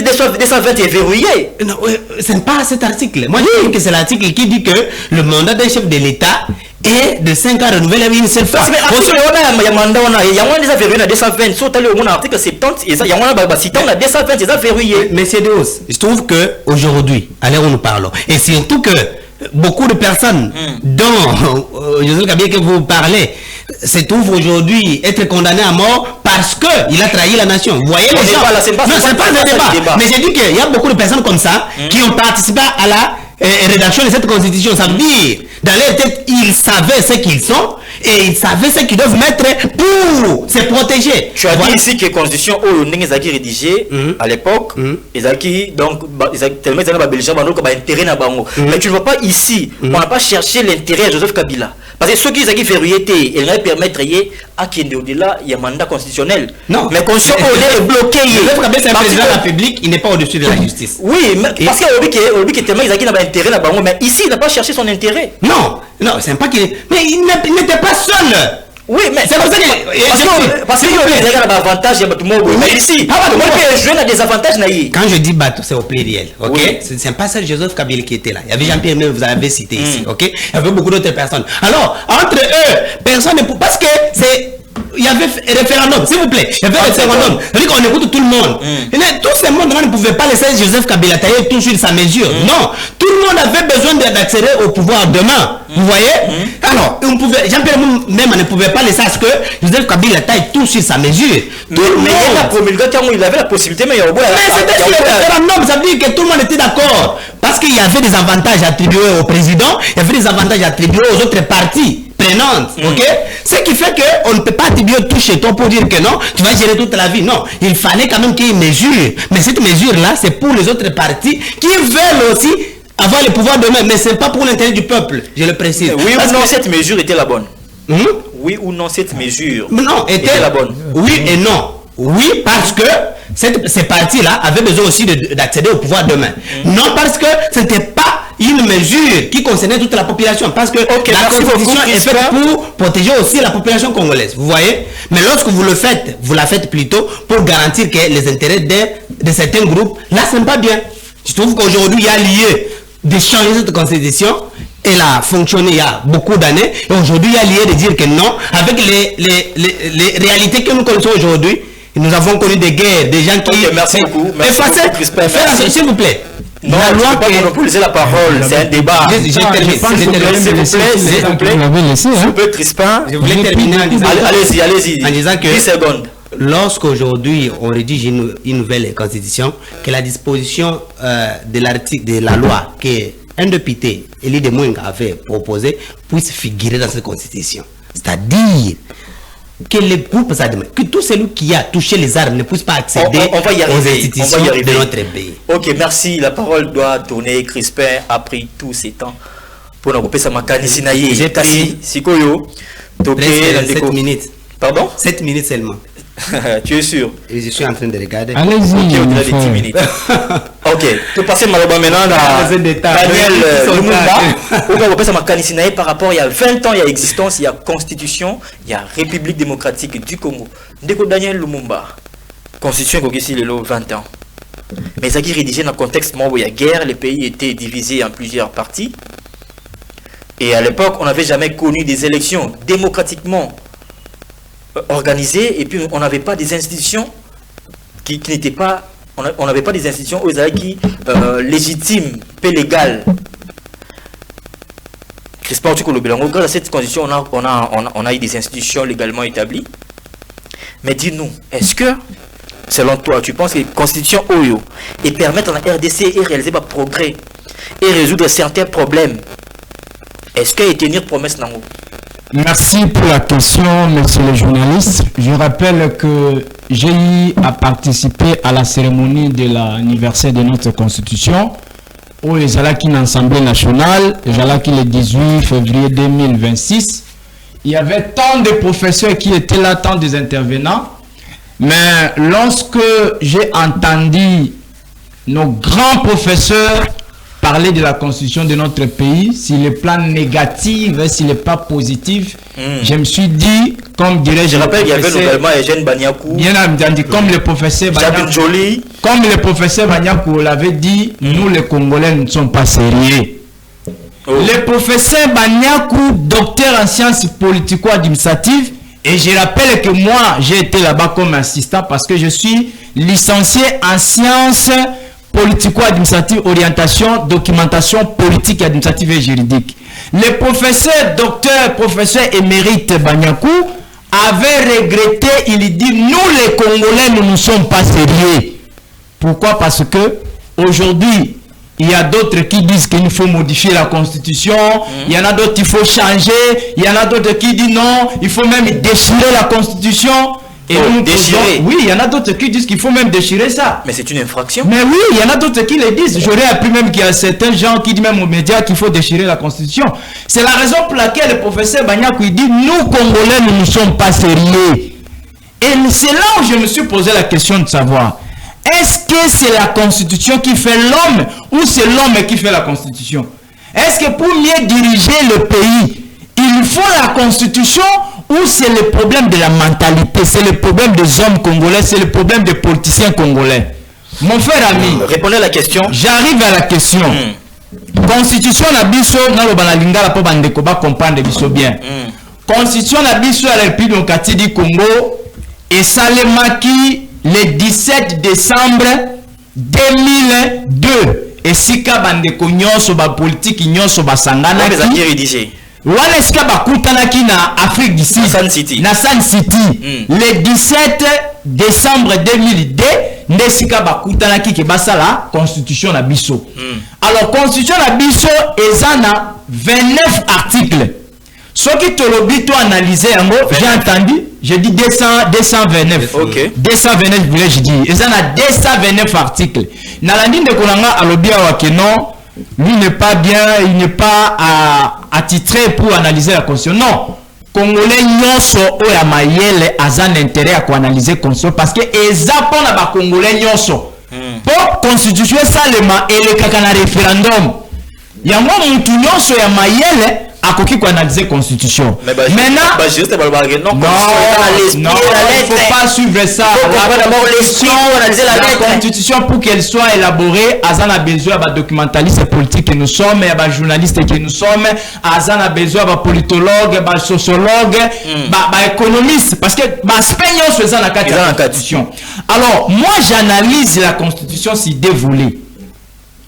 A: 220 est verrouillé.
B: Non, ce n'est pas cet article. Moi, je dis que c'est l'article qui dit que le mandat d'un chef de l'État est de 5 ans renouvelable une seule fois.
A: Mais l'article, il y a mandat, il y a déjà verrouillé à 220. Sauf à l'article 70, il y a 220, c'est ça verrouillé.
B: Monsieur Deos, je trouve qu'aujourd'hui, à l'heure où nous parlons, et surtout que beaucoup de personnes dont Joseph Kabila que vous parlez se trouvent aujourd'hui être condamnés à mort parce qu'il a trahi la nation. Vous voyez les gens. Non, c'est pas un débat. Mais j'ai dit qu'il y a beaucoup de personnes comme ça qui ont participé à la rédaction de cette constitution. Ça veut dire, dans leur tête, ils savaient ce qu'ils sont et ils savaient ce qu'ils doivent mettre pour se protéger.
A: Tu as dit ici que la constitution est rédigée à l'époque, donc tellement ils ont intérêt à Bango. Mais tu ne vois pas ici, on n'a pas cherché l'intérêt à Joseph Kabila. Parce que ceux qui ont verrouillé, ils vont permettre à qui est au-delà, il y a un mandat constitutionnel.
B: Non.
A: Mais la constitution est bloquée.
B: Joseph Kabila, c'est un président de la République, il n'est pas au-dessus de la justice.
A: Oui, mais parce que tellement ils ont intérêt à Bango, mais ici, il n'a pas cherché son intérêt.
B: Non, c'est pas qu'il. Mais il n'était pas seul.
A: Oui, mais
B: c'est pour ça que.
A: Parce que il y a des avantages, mais ici, on peut jouer à des avantages.
B: Quand je dis bateau, c'est au pluriel, ok? C'est pas seul Joseph Kabila qui était là. Il y avait Jean-Pierre Même, vous avez cité ici, ok? Il y avait beaucoup d'autres personnes. Alors, entre eux, personne ne peut. Parce que c'est. Il y avait référendum, s'il vous plaît. Il y avait référendum. C'est-à-dire qu'on écoute tout le monde. Tout ce monde-là ne pouvait pas laisser Joseph Kabila tailler tout sur sa mesure. Non. Tout le monde avait besoin d'accéder au pouvoir demain. Vous voyez? Alors, Jean-Pierre même ne pouvait pas laisser à ce que Joseph Kabila taille tout sur sa mesure.
A: Mais il a promulgué, il avait la possibilité, mais
B: c'était sur le référendum. Ça veut dire que tout le monde était d'accord. Parce qu'il y avait des avantages attribués au président, il y avait des avantages attribués aux autres partis prenantes, ok? Ce qui fait qu'on ne peut pas attribuer tout chez toi pour dire que non, tu vas gérer toute la vie. Non, il fallait quand même qu'il y ait une mesure. Mais cette mesure-là, c'est pour les autres partis qui veulent aussi avoir le pouvoir demain. Mais ce n'est pas pour l'intérêt du peuple, je le précise.
A: Oui ou non, cette mesure était la bonne? Oui ou non, cette mesure
B: était
A: la bonne?
B: Oui et non. Oui, parce que ces partis-là avaient besoin aussi d'accéder au pouvoir demain. Non, parce que ce n'était pas une mesure qui concernait toute la population. Parce que la constitution est faite pour protéger aussi la population congolaise. Vous voyez? Mais lorsque vous le faites, vous la faites plutôt pour garantir que les intérêts de certains groupes, là, ce n'est pas bien. Je trouve qu'aujourd'hui, il y a lieu de changer cette constitution. Elle a fonctionné il y a beaucoup d'années. Et aujourd'hui, il y a lieu de dire que non, avec les réalités que nous connaissons aujourd'hui, nous avons connu des guerres, des gens qui...
A: merci beaucoup.
B: S'il vous plaît.
A: Non, la loi qui monopoliser la parole, c'est un débat.
B: S'il vous plaît,
A: Crispin.
B: Je voulais terminer en disant...
A: Allez-y.
B: En disant que...
A: 10 secondes.
B: Lorsqu'aujourd'hui on rédige une nouvelle constitution, que la disposition de la loi qu'un député, Elie de Mouing, avait proposé, puisse figurer dans cette constitution. C'est-à-dire que les groupes armés, que tout celui qui a touché les armes ne puisse pas accéder aux institutions de notre pays.
A: Ok, merci. La parole doit tourner. Crispin a pris tous ces temps pour nous couper sa mécanique.
B: J'ai pris 7 minutes.
A: Pardon?
B: 7 minutes seulement.
A: Tu es sûr?
B: Et je suis en train de regarder.
D: Allez-y.
A: Ok, au-delà de 10 minutes. Ok, tu peux passer maintenant à Daniel Lumumba. On va passer à par rapport il y a 20 ans, il y a existence, il y a constitution, il y a République démocratique du Congo. Dès que Daniel Lumumba, constitution qui est le 20 ans. Mais ça qui est rédigé dans le contexte où il y a guerre, les pays étaient divisés en plusieurs parties. Et à l'époque, on n'avait jamais connu des élections démocratiquement organisées, et puis on n'avait pas des institutions qui n'étaient pas, on n'avait pas des institutions qui légitimes, peu légales. Crispin, grâce à cette constitution, on a eu des institutions légalement établies. Mais dis-nous, est-ce que, selon toi, tu penses que la constitution OYO et permettre à la RDC de réaliser des progrès et résoudre certains problèmes, est-ce que tenir promesse dans
D: Merci pour la question, monsieur le journaliste. Je rappelle que j'ai eu à participer à la cérémonie de l'anniversaire de notre constitution, où les Alaki en Assemblée nationale, les Alaki le 18 février 2026. Il y avait tant de professeurs qui étaient là, tant des intervenants. Mais lorsque j'ai entendu nos grands professeurs parler de la constitution de notre pays, sur le plan négatif et sur le plan positif, je me suis dit, comme dirait
A: je rappelle, il y avait notamment Eugène Banyakou.
D: Bien entendu, comme le professeur Banyakou, comme le professeur Banyakou l'avait dit, nous les Congolais ne sommes pas sérieux. Le professeur Banyakou, docteur en sciences politico-administratives, et je rappelle que moi, j'ai été là-bas comme assistant parce que je suis licencié en sciences politico-administrative, orientation, documentation politique, administrative et juridique. Le professeur émérite Banyakou avait regretté, il dit, nous les Congolais, nous ne sommes pas sérieux. Pourquoi? Parce que aujourd'hui, il y a d'autres qui disent qu'il faut modifier la constitution, il y en a d'autres qu'il faut changer, il y en a d'autres qui disent non, il faut même déchirer la constitution. Et déchirer. Oui, il y en a d'autres qui disent qu'il faut même déchirer ça.
A: Mais c'est une infraction.
D: Mais oui, il y en a d'autres qui le disent. J'aurais appris même qu'il y a certains gens qui disent même aux médias qu'il faut déchirer la constitution. C'est la raison pour laquelle le professeur Banyakou dit nous Congolais, nous ne sommes pas sérieux. Et c'est là où je me suis posé la question de savoir, est-ce que c'est la constitution qui fait l'homme ou c'est l'homme qui fait la constitution? Est-ce que pour mieux diriger le pays, il faut la constitution ou c'est le problème de la mentalité, c'est le problème des hommes congolais, c'est le problème des politiciens congolais? Mon frère ami,
A: répondez à la question.
D: J'arrive à la question. Constitution na biso na lobana lingala po bandeko ba comprendre biso bien. Constitution na biso à la République démocratique du Congo et salemaki le 17 décembre 2002 et sika bandeko nyonso ba politique nyonso ba sangana
A: qui rédigé.
D: Wana esika bakutanaki na Afrique du Sud, na Sun City, le 17 décembre 2002, nesika bakutanaki ke basala constitution na biso. Alors constitution na biso ezana 29 articles. Ce qui te l'oblige à analyser, j'ai entendu, j'ai dit 229.
A: Ok.
D: 229 voulais-je dire. Ezana 229 articles. Nalandi de Kolanga alobia wakeno. Lui n'est pas bien, il n'est pas attitré pour analyser la constitution. Non. Congolais nyonso oya mayele azan intérêt à analyser la constitution parce que ezapon na ba Congolais nyonso. Pour constitution salema et le kakana référendum. Yango mutu nyonso ya mayele akoki ko analyser constitution. Maintenant, non, il faut pas suivre ça. La constitution pour qu'elle soit élaborée, Azan a besoin de documentalistes politiques que nous sommes, de journalistes que nous sommes, Azan a besoin de politologues, de sociologues, d'économistes, parce que Spagnon faisant la constitution. Alors, moi j'analyse la constitution si dévolée.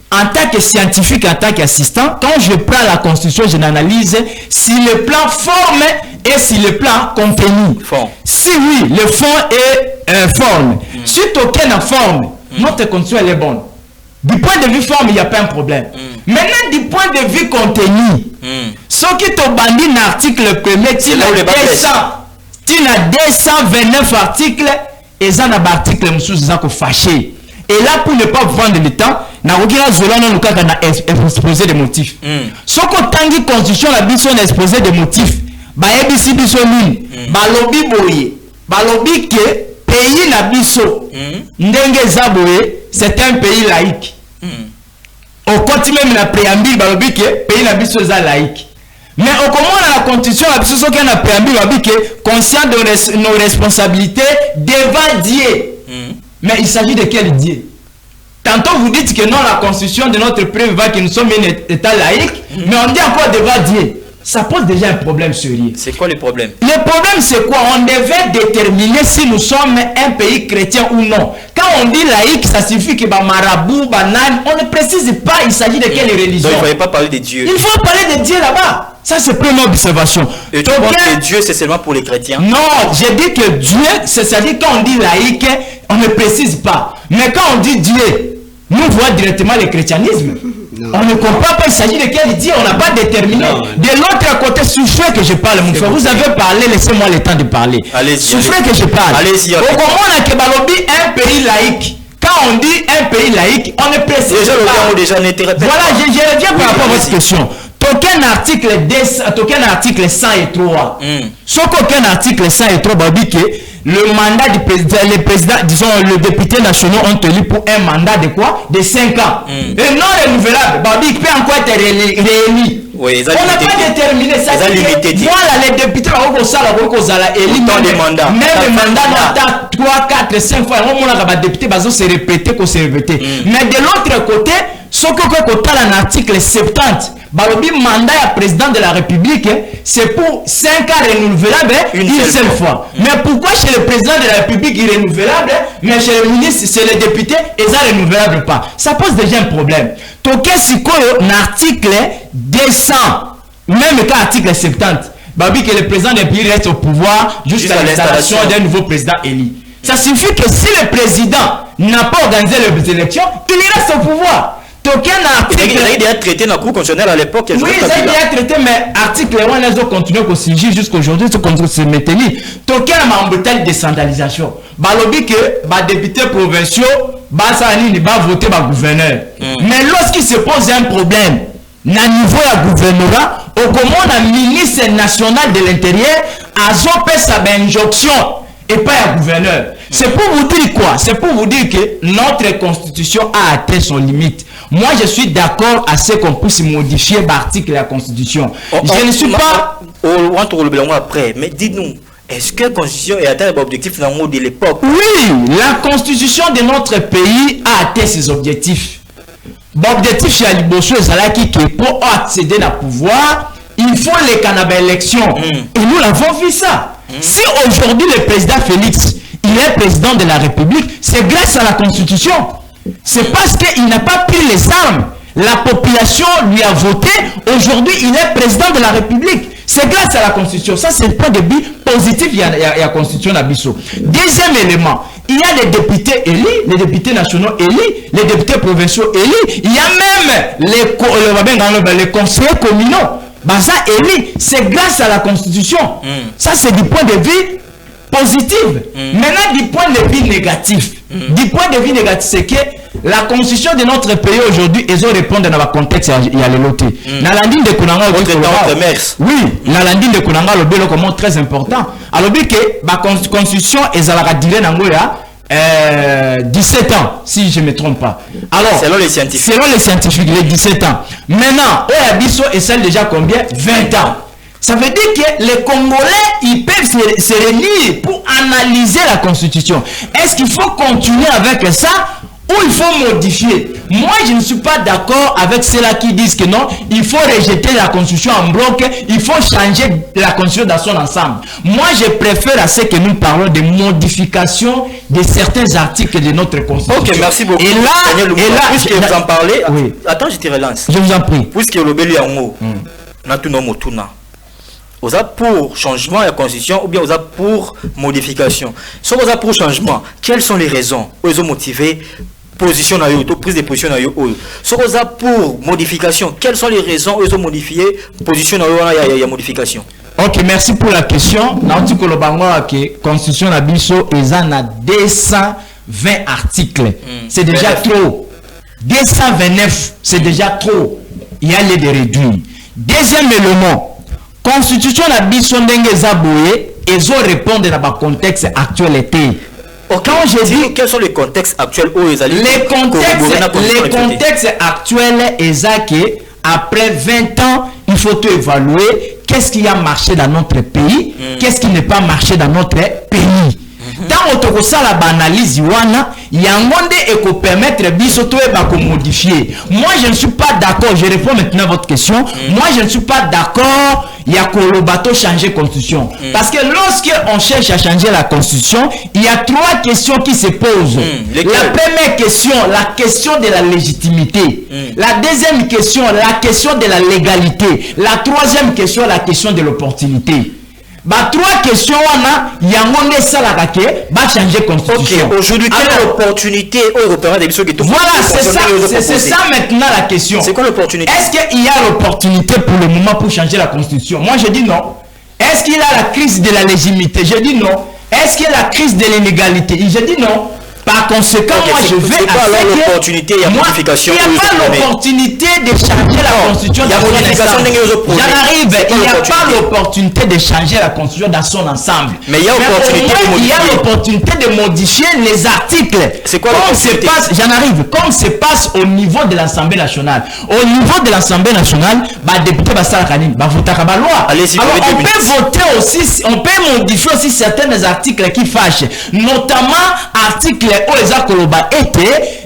D: En tant que scientifique, en tant qu'assistant, quand je prends la constitution, je l'analyse si le plan forme et si le plan contenu. Si oui, le fond est forme. Si aucune forme, notre constitution elle est bonne. Du point de vue forme, il n'y a pas un problème. Maintenant, du point de vue contenu, ce qui te bandit dans l'article premier, tu as 229 articles et ça n'a pas d'article, fâché. Et là, pour ne pas vendre le temps, na exposé des motifs. Ce qu'on tangi constitution la biso na exposé des motifs. Ba ebisi biso nini? Ba lobi boye. Ba lobi que pays na biso ndenge zaboye, c'est un pays laïque. Au côté même la préambule ba lobi que pays na biso za laïque. Mais au comment la constitution la biso so que na préambule ba lobi que conscient de nos responsabilités devant Dieu. Mais il s'agit de quel Dieu? Tantôt vous dites que non, la constitution de notre pays va que nous sommes un état laïque, mais on dit encore devant Dieu. Ça pose déjà un problème sérieux.
A: C'est quoi le problème?
D: Le problème c'est quoi? On devait déterminer si nous sommes un pays chrétien ou non. Quand on dit laïque, ça signifie que marabout, banane, on ne précise pas il s'agit de quelle religion.
A: Donc il ne fallait pas parler de Dieu.
D: Il faut parler de Dieu là-bas. Ça c'est première observation.
A: Et tu penses que Dieu c'est seulement pour les chrétiens?
D: Non, j'ai dit que Dieu, c'est-à-dire quand on dit laïque, on ne précise pas. Mais quand on dit Dieu, nous voyons directement le christianisme. On ne comprend pas, il s'agit de quel dit, on n'a pas déterminé. De l'autre côté, souffrez que je parle, mon frère. Vous avez parlé, laissez-moi le temps de parler. Souffrez que je parle.
A: Allez-y.
D: Au moment où un pays laïque, quand on dit un pays laïque, on ne précise pas. Voilà, je reviens par rapport à votre question. Aucun article 103. Sauf qu'aucun article 103 dit que le mandat du président, les présidents, disons, les députés nationaux ont tenu pour un mandat de quoi? De 5 ans. Et non renouvelable, il peut encore être réélu.
A: Oui,
D: on n'a pas déterminé ça. Voilà, les députés même les mandats, non, 3, 4, 5 fois. Les députés se répéter, mais de l'autre côté, ce que un article 70, le mandat du président de la République, c'est pour 5 ans renouvelable une seule fois. Mais pourquoi chez le président de la République il est renouvelable, mais chez le ministre, chez les députés, ils ne renouvelable pas? Ça pose déjà un problème. Donc, si un article 200, même quand article 70, que le président du pays reste au pouvoir jusqu'à l'installation d'un nouveau président élu. Ça signifie que si le président n'a pas organisé les élections, il reste au pouvoir. Aucun article.
A: Il a déjà traité dans la Cour constitutionnelle à l'époque.
D: Oui, il a déjà traité, mais article 1, ils ont continué à signer jusqu'à aujourd'hui, se maintenir. Aucun embouteille de décentralisation. Balobi que les députés provinciaux va voter le gouverneur. Mais lorsqu'il se pose un problème, au niveau du gouvernorat, au comment le ministre national de l'Intérieur a fait sa injonction et pas un gouverneur. C'est pour vous dire quoi? C'est pour vous dire que notre constitution a atteint son limite. Moi, je suis d'accord à ce qu'on puisse modifier l'article de la constitution. Je ne suis pas...
A: On va après, mais dites-nous, est-ce que la constitution est atteint l'objectif de l'époque?
D: Oui, la constitution de notre pays a atteint ses objectifs. L'objectif chez Alibosso est que pour accéder au pouvoir, il faut les cannabis élections. Et nous l'avons vu ça. Si aujourd'hui le président Félix, il est président de la République, c'est grâce à la Constitution. C'est parce qu'il n'a pas pris les armes. La population lui a voté. Aujourd'hui, il est président de la République. C'est grâce à la Constitution. Ça, c'est le point de vue positif. Il y a la Constitution d'Abisso. Deuxième élément, il y a les députés élus, les députés nationaux élus, les députés provinciaux élus. Il y a même les conseillers communaux. Ça, élus, c'est grâce à la Constitution. Ça, c'est du point de vue positif. Maintenant, du point de vue négatif. Du point de vue négatif, c'est que la constitution de notre pays aujourd'hui, ils ont répondu dans le contexte, il y a les lotés. Dans la ligne de Kunanga, oui, dans la ligne de Kunanga, le bilan comment très important. Alors, que la constitution, ils ont duré dans 17 ans, si je ne me trompe pas. Alors, selon les scientifiques, les 17 ans. Maintenant, Oyabiso est celle déjà combien? 20 ans. Ça veut dire que les Congolais, ils peuvent se réunir pour analyser la Constitution. Est-ce qu'il faut continuer avec ça ou il faut modifier? Moi, je ne suis pas d'accord avec ceux-là qui disent que non, il faut rejeter la Constitution en bloc, il faut changer la Constitution dans son ensemble. Moi, je préfère à ce que nous parlons de modification de certains articles de notre Constitution.
A: Ok, merci beaucoup.
D: Et là,
A: puisque vous en parlez,
D: oui.
A: Attends, je te relance.
D: Je vous en prie.
A: Puisque le Beli Ango, Natunamotuna. Vous êtes pour changement de la constitution ou bien vous êtes pour modification? Si vous êtes pour changement, quelles sont les raisons? Vous ont motivé position à eux, prise de position à eux. Si vous êtes pour modification, quelles sont les raisons? Vous ont modifié position à eux, il y a modification.
D: Ok, merci pour la question. Dans la constitution de Bisso, ils en a 220 articles. C'est déjà trop. 229, c'est déjà trop. Il y a les de réduire. Deuxième élément. Constitution la biso ndenge zaboué et zo répondre dans le contexte actuel.
A: Quand je dis quels sont les contextes actuels où ils allaient
D: les contextes actuels est que après 20 ans il faut tout évaluer qu'est-ce qui a marché dans notre pays, qu'est-ce qui n'est pas marché dans notre pays. Dans notre ça la analyse wana yangonde et qu'on permettre biso to e modifier. Moi je ne suis pas d'accord, je réponds maintenant à votre question. Moi je ne suis pas d'accord il y a que le bateau changer constitution. Parce que lorsque on cherche à changer la constitution, il y a 3 questions qui se posent. La première question, la question de la légitimité. La deuxième question, la question de la légalité. La troisième question, la question de l'opportunité. Bah, 3 questions, on a, il y a un salakake, bah, changer constitution.
A: Ok, aujourd'hui, quelle est l'opportunité européenne de
D: voilà, c'est ça maintenant la question.
A: C'est quoi l'opportunité?
D: Est-ce qu'il y a l'opportunité pour le moment pour changer la constitution? Moi, je dis non. Est-ce qu'il y a la crise de la légitimité? Je dis non. Est-ce qu'il y a la crise de l'inégalité? Je dis non. Par conséquent, moi je vais
A: à l'opportunité, il y a modification.
D: Il n'y a pas l'opportunité de changer la constitution.
A: Il y a modification.
D: J'arrive, il n'y a pas l'opportunité de changer la constitution dans son ensemble.
A: Mais il y a
D: l'opportunité de modifier les articles.
A: C'est quoi
D: l'opportunité? J'en arrive. Comme se passe au niveau de l'Assemblée nationale. Au niveau de l'Assemblée nationale, bah député Bassara-Kanim, bah voter à la loi. Alors on peut voter aussi, on peut modifier aussi certains articles qui fâchent, notamment article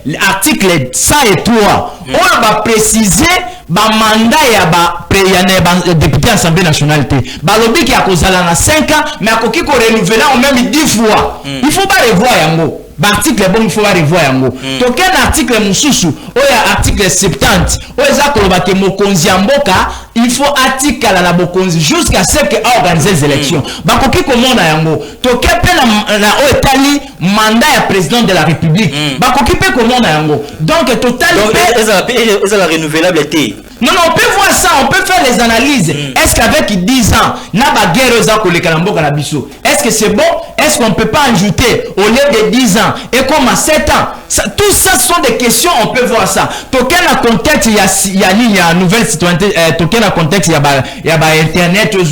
D: l'article 103 on va préciser ba mandat ya député à l'Assemblée nationale balobi qui a kozala na 5 ans mais akoki ko renouveler en même 10 fois il faut pas revoir yango article bon il faut pas revoir yango to quel article mususu oya article 70 oza koloba ke mokonzi ya mboka il faut article la bokonzi jusqu'à ce que organiser les élections bakoki komona yango to kepe na otali mandat ya président de la république bakoki pe komona yango donc total
A: est la renouvelabilité.
D: Non, on peut voir ça, on peut faire les analyses. Est-ce qu'avec 10 ans, est-ce que c'est bon? Est-ce qu'on ne peut pas ajouter au lieu de 10 ans et comme à 7 ans? Tout ça sont des questions, on peut voir ça. Token à contexte, il y a nouvelle citoyenneté, token à contexte, il y a Internet, la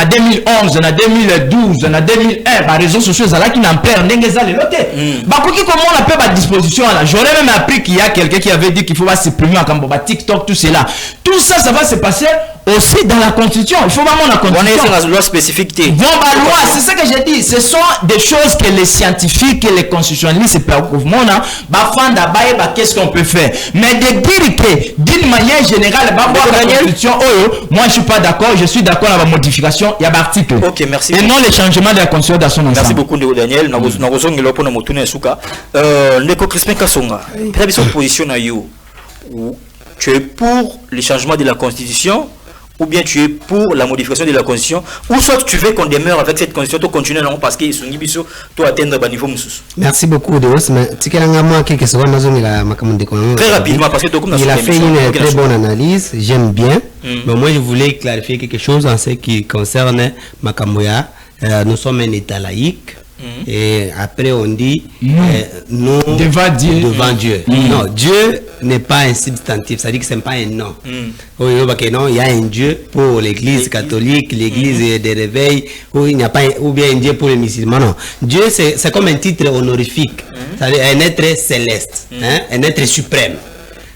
D: 2011, la 2012, la 2001, les réseaux sociaux, là qui n'en perd, comment on appelle ma disposition là? J'aurais même appris qu'il y a quelqu'un qui avait dit qu'il faut pas supprimer à TikTok, tout cela. Tout ça, ça va se passer aussi dans la constitution. Il faut vraiment la constitution.
A: On est sur la loi spécifique.
D: Loi, c'est ça que j'ai dit. Ce sont des choses que les scientifiques et les constitutionnalistes préoccupent. Qu'est-ce qu'on peut faire? Mais de dire que d'une manière générale, la constitution, moi je suis pas d'accord. Je suis d'accord avec la modification. Il y a un article.
A: Ok, merci.
D: Et non les changements de la constitution dans son ensemble.
A: Merci beaucoup, Daniel. Ndeko Crispin Kasonga, quelle est votre position? Tu es pour les changements de la constitution ou bien tu es pour la modification de la constitution, ou soit tu veux qu'on demeure avec cette constitution, tu continues parce qu'ils sont atteindre le niveau.
B: Merci beaucoup, Deos.
A: Très rapidement, parce que
B: il a fait une très bonne analyse, j'aime bien. Mais moi, je voulais clarifier quelque chose en ce qui concerne Makamoya. Nous sommes un État laïque. Et après on dit nous
D: devant
B: Dieu. Non, Dieu n'est pas un substantif, c'est-à-dire que ce n'est pas un nom. Il y a un Dieu pour l'église catholique, l'église des réveils, ou il n'y a pas ou bien un Dieu pour les musulmans. Non, Dieu c'est comme un titre honorifique, c'est-à-dire un être céleste, un être suprême.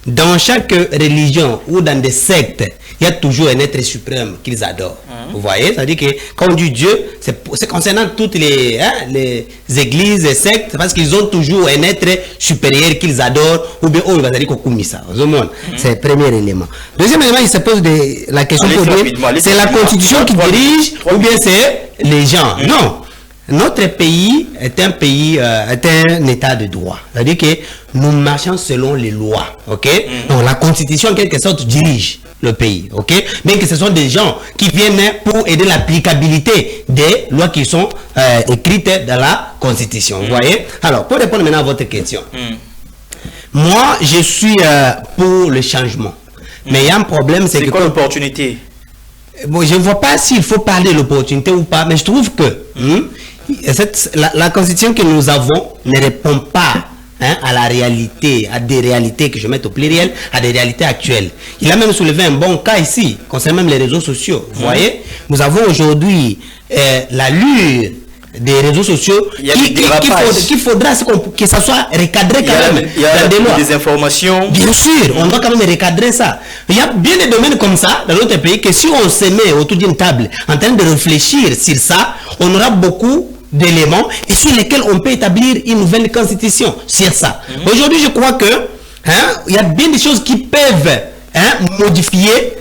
B: Dans chaque religion ou dans des sectes, il y a toujours un être suprême qu'ils adorent. Vous voyez, c'est-à-dire que quand on dit Dieu, c'est concernant toutes les églises et sectes, parce qu'ils ont toujours un être supérieur qu'ils adorent, ou bien il va dire Kokumisa. C'est le premier élément. Deuxième élément, il se pose la question pour dire, c'est la constitution qui dirige, ou bien c'est les gens. Non. Notre pays est un pays, est un état de droit. C'est-à-dire que nous marchons selon les lois, ok? Donc la constitution, en quelque sorte, dirige le pays, ok? Bien que ce sont des gens qui viennent pour aider l'applicabilité des lois qui sont écrites dans la constitution, vous voyez? Alors, pour répondre maintenant à votre question, moi, je suis pour le changement. Mais il y a un problème, c'est que...
A: C'est quoi l'opportunité?
B: Bon, je ne vois pas s'il faut parler de l'opportunité ou pas, mais je trouve que la constitution que nous avons ne répond pas à la réalité, à des réalités que je mets au pluriel, à des réalités actuelles. Il a même soulevé un bon cas ici, concernant même les réseaux sociaux. Vous voyez, nous avons aujourd'hui l'allure des réseaux sociaux qu'il faudra que ça soit recadré quand même.
A: Il y a des informations.
B: Bien sûr, on doit quand même recadrer ça. Il y a bien des domaines comme ça dans notre pays que si on se met autour d'une table en train de réfléchir sur ça, on aura beaucoup d'éléments et sur lesquels on peut établir une nouvelle constitution sur ça. Aujourd'hui, je crois que il y a bien des choses qui peuvent modifier,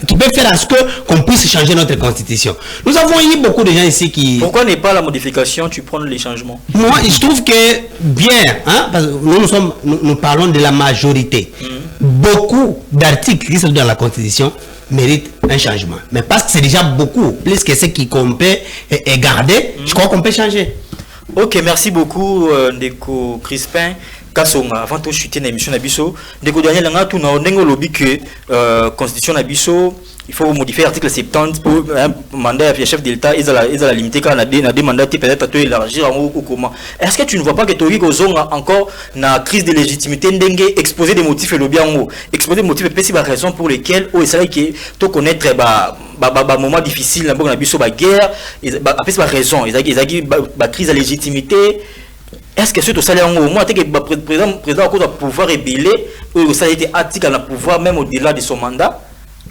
B: qui peuvent faire à ce qu'on puisse changer notre constitution. Nous avons eu beaucoup de gens ici qui...
A: Pourquoi n'est pas la modification, tu prends les changements?
B: Moi, je trouve que bien, parce que nous parlons de la majorité. Beaucoup d'articles qui sont dans la constitution mérite un changement. Mais parce que c'est déjà beaucoup, plus que ce qu'on peut garder, je crois qu'on peut changer.
A: Ok, merci beaucoup, Ndeko Crispin. Kasonga, avant de chuter dans l'émission Nabiso, Ndeko Daniel Langa, tout n'a pas lobby que Constitution Nabiso, il faut modifier l'article 70 pour un mandat de chef de l'État, ils ont la limité quand on a des mandats peut-être à élargir en haut ou comment. Est-ce que tu ne vois pas que Tori Gozong a encore une crise de légitimité, Ndenge, exposer des motifs et lobby en haut, exposer des motifs et puis raisons pour lesquelles, oh, c'est là que tu connaître moment difficile, dans Nabiso, guerre, après c'est raison, ils ont crise de légitimité. Est-ce que c'est au salaire en haut? Moi, le président a pouvoir révéler, le salaire était article à la pouvoir même au-delà de son mandat,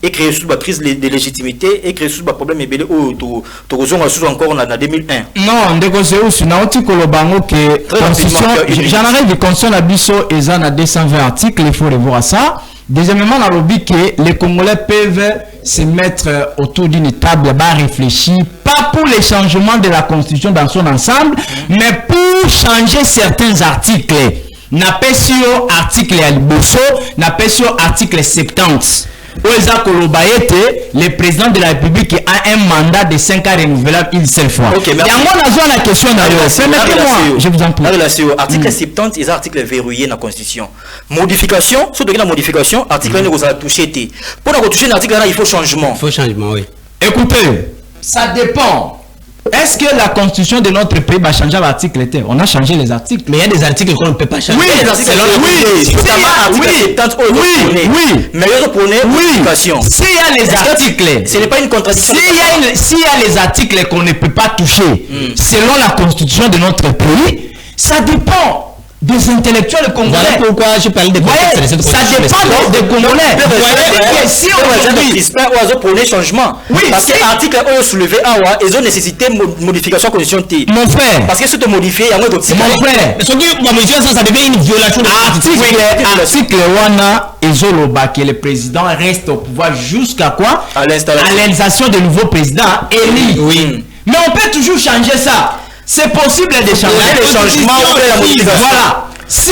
A: et créer sous la crise de légitimité, et créer sous le problème ébélé où tu rejoins encore en 2001.
D: Non, Ndegozéus, n'a pas que constitution, j'en arrive de constitution à Bisso et en a 220 articles, il faut revoir ça. Deuxièmement, on a lobby que les Congolais peuvent se mettre autour d'une table à réfléchir, pas pour les changements de la Constitution dans son ensemble, mais pour changer certains articles. N'a pas sur article Albosso, n'a pas sur article 70. Le président de la République a un mandat de 5 ans renouvelable une seule fois.
A: Ok, merci.
D: La question d'ailleurs. Je vous en prie.
A: Article 70, ils ont article verrouillé dans la Constitution. Modification, surtout la modification, article vous a touché. Pour toucher l'article là, il faut changement.
B: Il faut changement, oui.
D: Écoutez, ça dépend. Est-ce que la constitution de notre pays va changer l'article? On a changé les articles.
B: Mais il y a des articles qu'on ne peut pas changer.
A: Oui, les articles, mais ils ont prôné modification.
D: S'il y a les articles,
A: ce n'est pas une contradiction.
D: S'il y a les articles qu'on ne peut pas toucher, selon la constitution de notre pays, ça dépend des intellectuels congolais.
B: Voilà pourquoi je parle de contexte.
D: Ça dépend des Congolais.
A: Si on a prôné changement, parce que l'article est soulevé, ils ont nécessité modification de la constitution.
D: Mon frère.
A: Parce que si tu modifies, il y a un autre.
D: Mon frère.
B: Ce qui va modifier ça devient une violation de
D: l'article. Wana et Zoloba, que le président reste au pouvoir jusqu'à quoi? À l'installation de nouveaux présidents élus. Oui. Mais on peut toujours changer ça. C'est possible de changer
A: les changements ou la modification.
D: Voilà. Si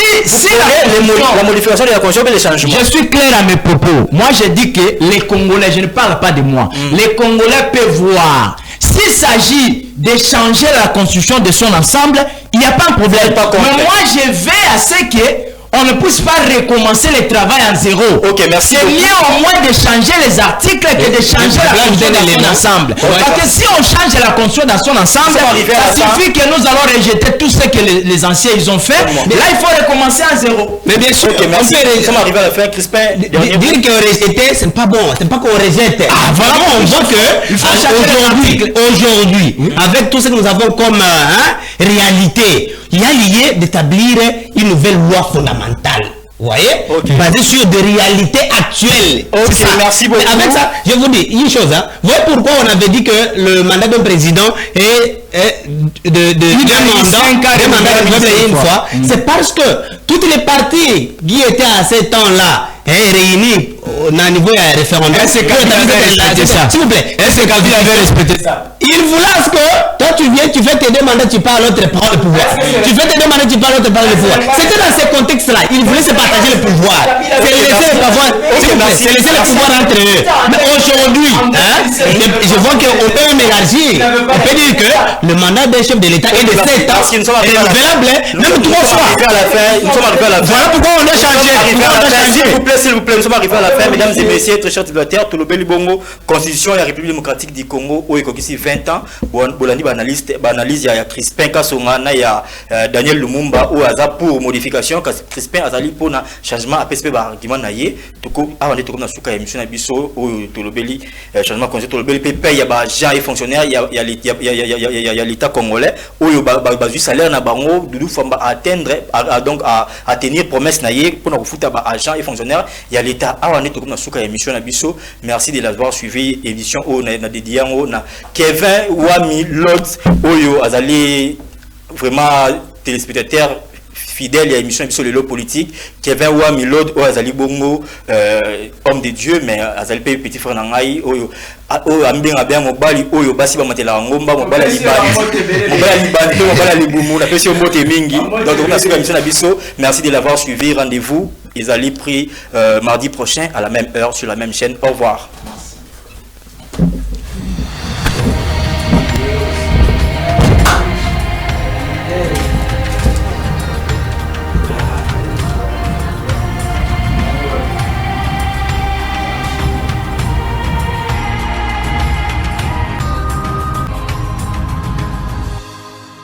A: la modification de la constitution et les changements.
D: Je suis clair à mes propos. Moi, je dis que les Congolais, je ne parle pas de moi, les Congolais peuvent voir. S'il s'agit de changer la constitution de son ensemble, il n'y a pas de problème. Mais moi, je vais à ce que on ne puisse pas recommencer le travail en zéro.
A: Ok, merci.
D: C'est mieux au moins de changer les articles que de changer la constitution dans son ensemble. Parce que si on change la constitution dans son ensemble, ça signifie que nous allons rejeter tout ce que les anciens ils ont fait. Mais là, il faut recommencer à zéro.
B: Mais bien sûr,
A: merci. Nous sommes arrivés à la fin, Crispin.
B: Dire qu'on rejetait, c'est pas bon. C'est pas qu'on rejette.
D: Ah, voilà, on voit que
B: aujourd'hui, avec tout ce que nous avons comme réalité, il y a lié d'établir une nouvelle loi fondamentale. Vous voyez, basée sur des réalités actuelles.
A: Ok, merci beaucoup.
B: Avec ça, je vous dis une chose. Vous voyez pourquoi on avait dit que le mandat d'un président est d'un mandat une fois. C'est parce que toutes les parties qui étaient à ce temps-là réunies au niveau référendum.
D: S'il vous plaît, est-ce que Kabila avait respecté ça?
B: Il voulait que toi tu viens, tu fais tes deux mandats, tu parles, l'autre prend le pouvoir. Tu fais tes deux mandats, tu parles, l'autre prend le pouvoir. C'était dans ces contextes-là. Il voulait se partager le pouvoir. C'est laisser le pouvoir entre eux. Mais aujourd'hui, je vois qu'on peut même élargir. On peut dire que le mandat d'un chef de l'État est de 7 ans, renouvelable, même 3 fois. Voilà pourquoi on a changé.
A: S'il vous plaît, nous sommes arrivés à la fin, mesdames et messieurs, très chers tributaires, Tolobé Libongo, Constitution de la République démocratique du Congo, où il y a 20 ans, Bolandi analyse, il y a Crispin Kassonga, il y a Daniel Lumumba, où il y a pour modification, Crispin Azali pour un changement à PSP, argument naïe, tout coup, avant de tourner sur la émission Abisso, où Tolobé, changement conseil Tolobé, il y a des agents et fonctionnaires, il y a l'État congolais, où il y a des salaires, il faut atteindre promesse naïe pour nous foutre agents et fonctionnaires. Il y a l'État à tourner sur la émission Abisso. Merci de l'avoir suivi. Édition où na dédié na Kevin Wami Lodz Oyo Azali vraiment téléspectateur fidèle à l'émission Abisso le lot politique. Kevin Wami Lodz Oyo Azali Bongo homme de Dieu mais Azali petit frère nangai Oyo ambenga bien mobali Oyo basi ba matela ngomba mobali libandi mobali libumu na pesi mbote mingi. Donc on a sur la émission Abisso. Merci de l'avoir suivi. Rendez-vous ils allaient pris mardi prochain à la même heure sur la même chaîne. Au revoir.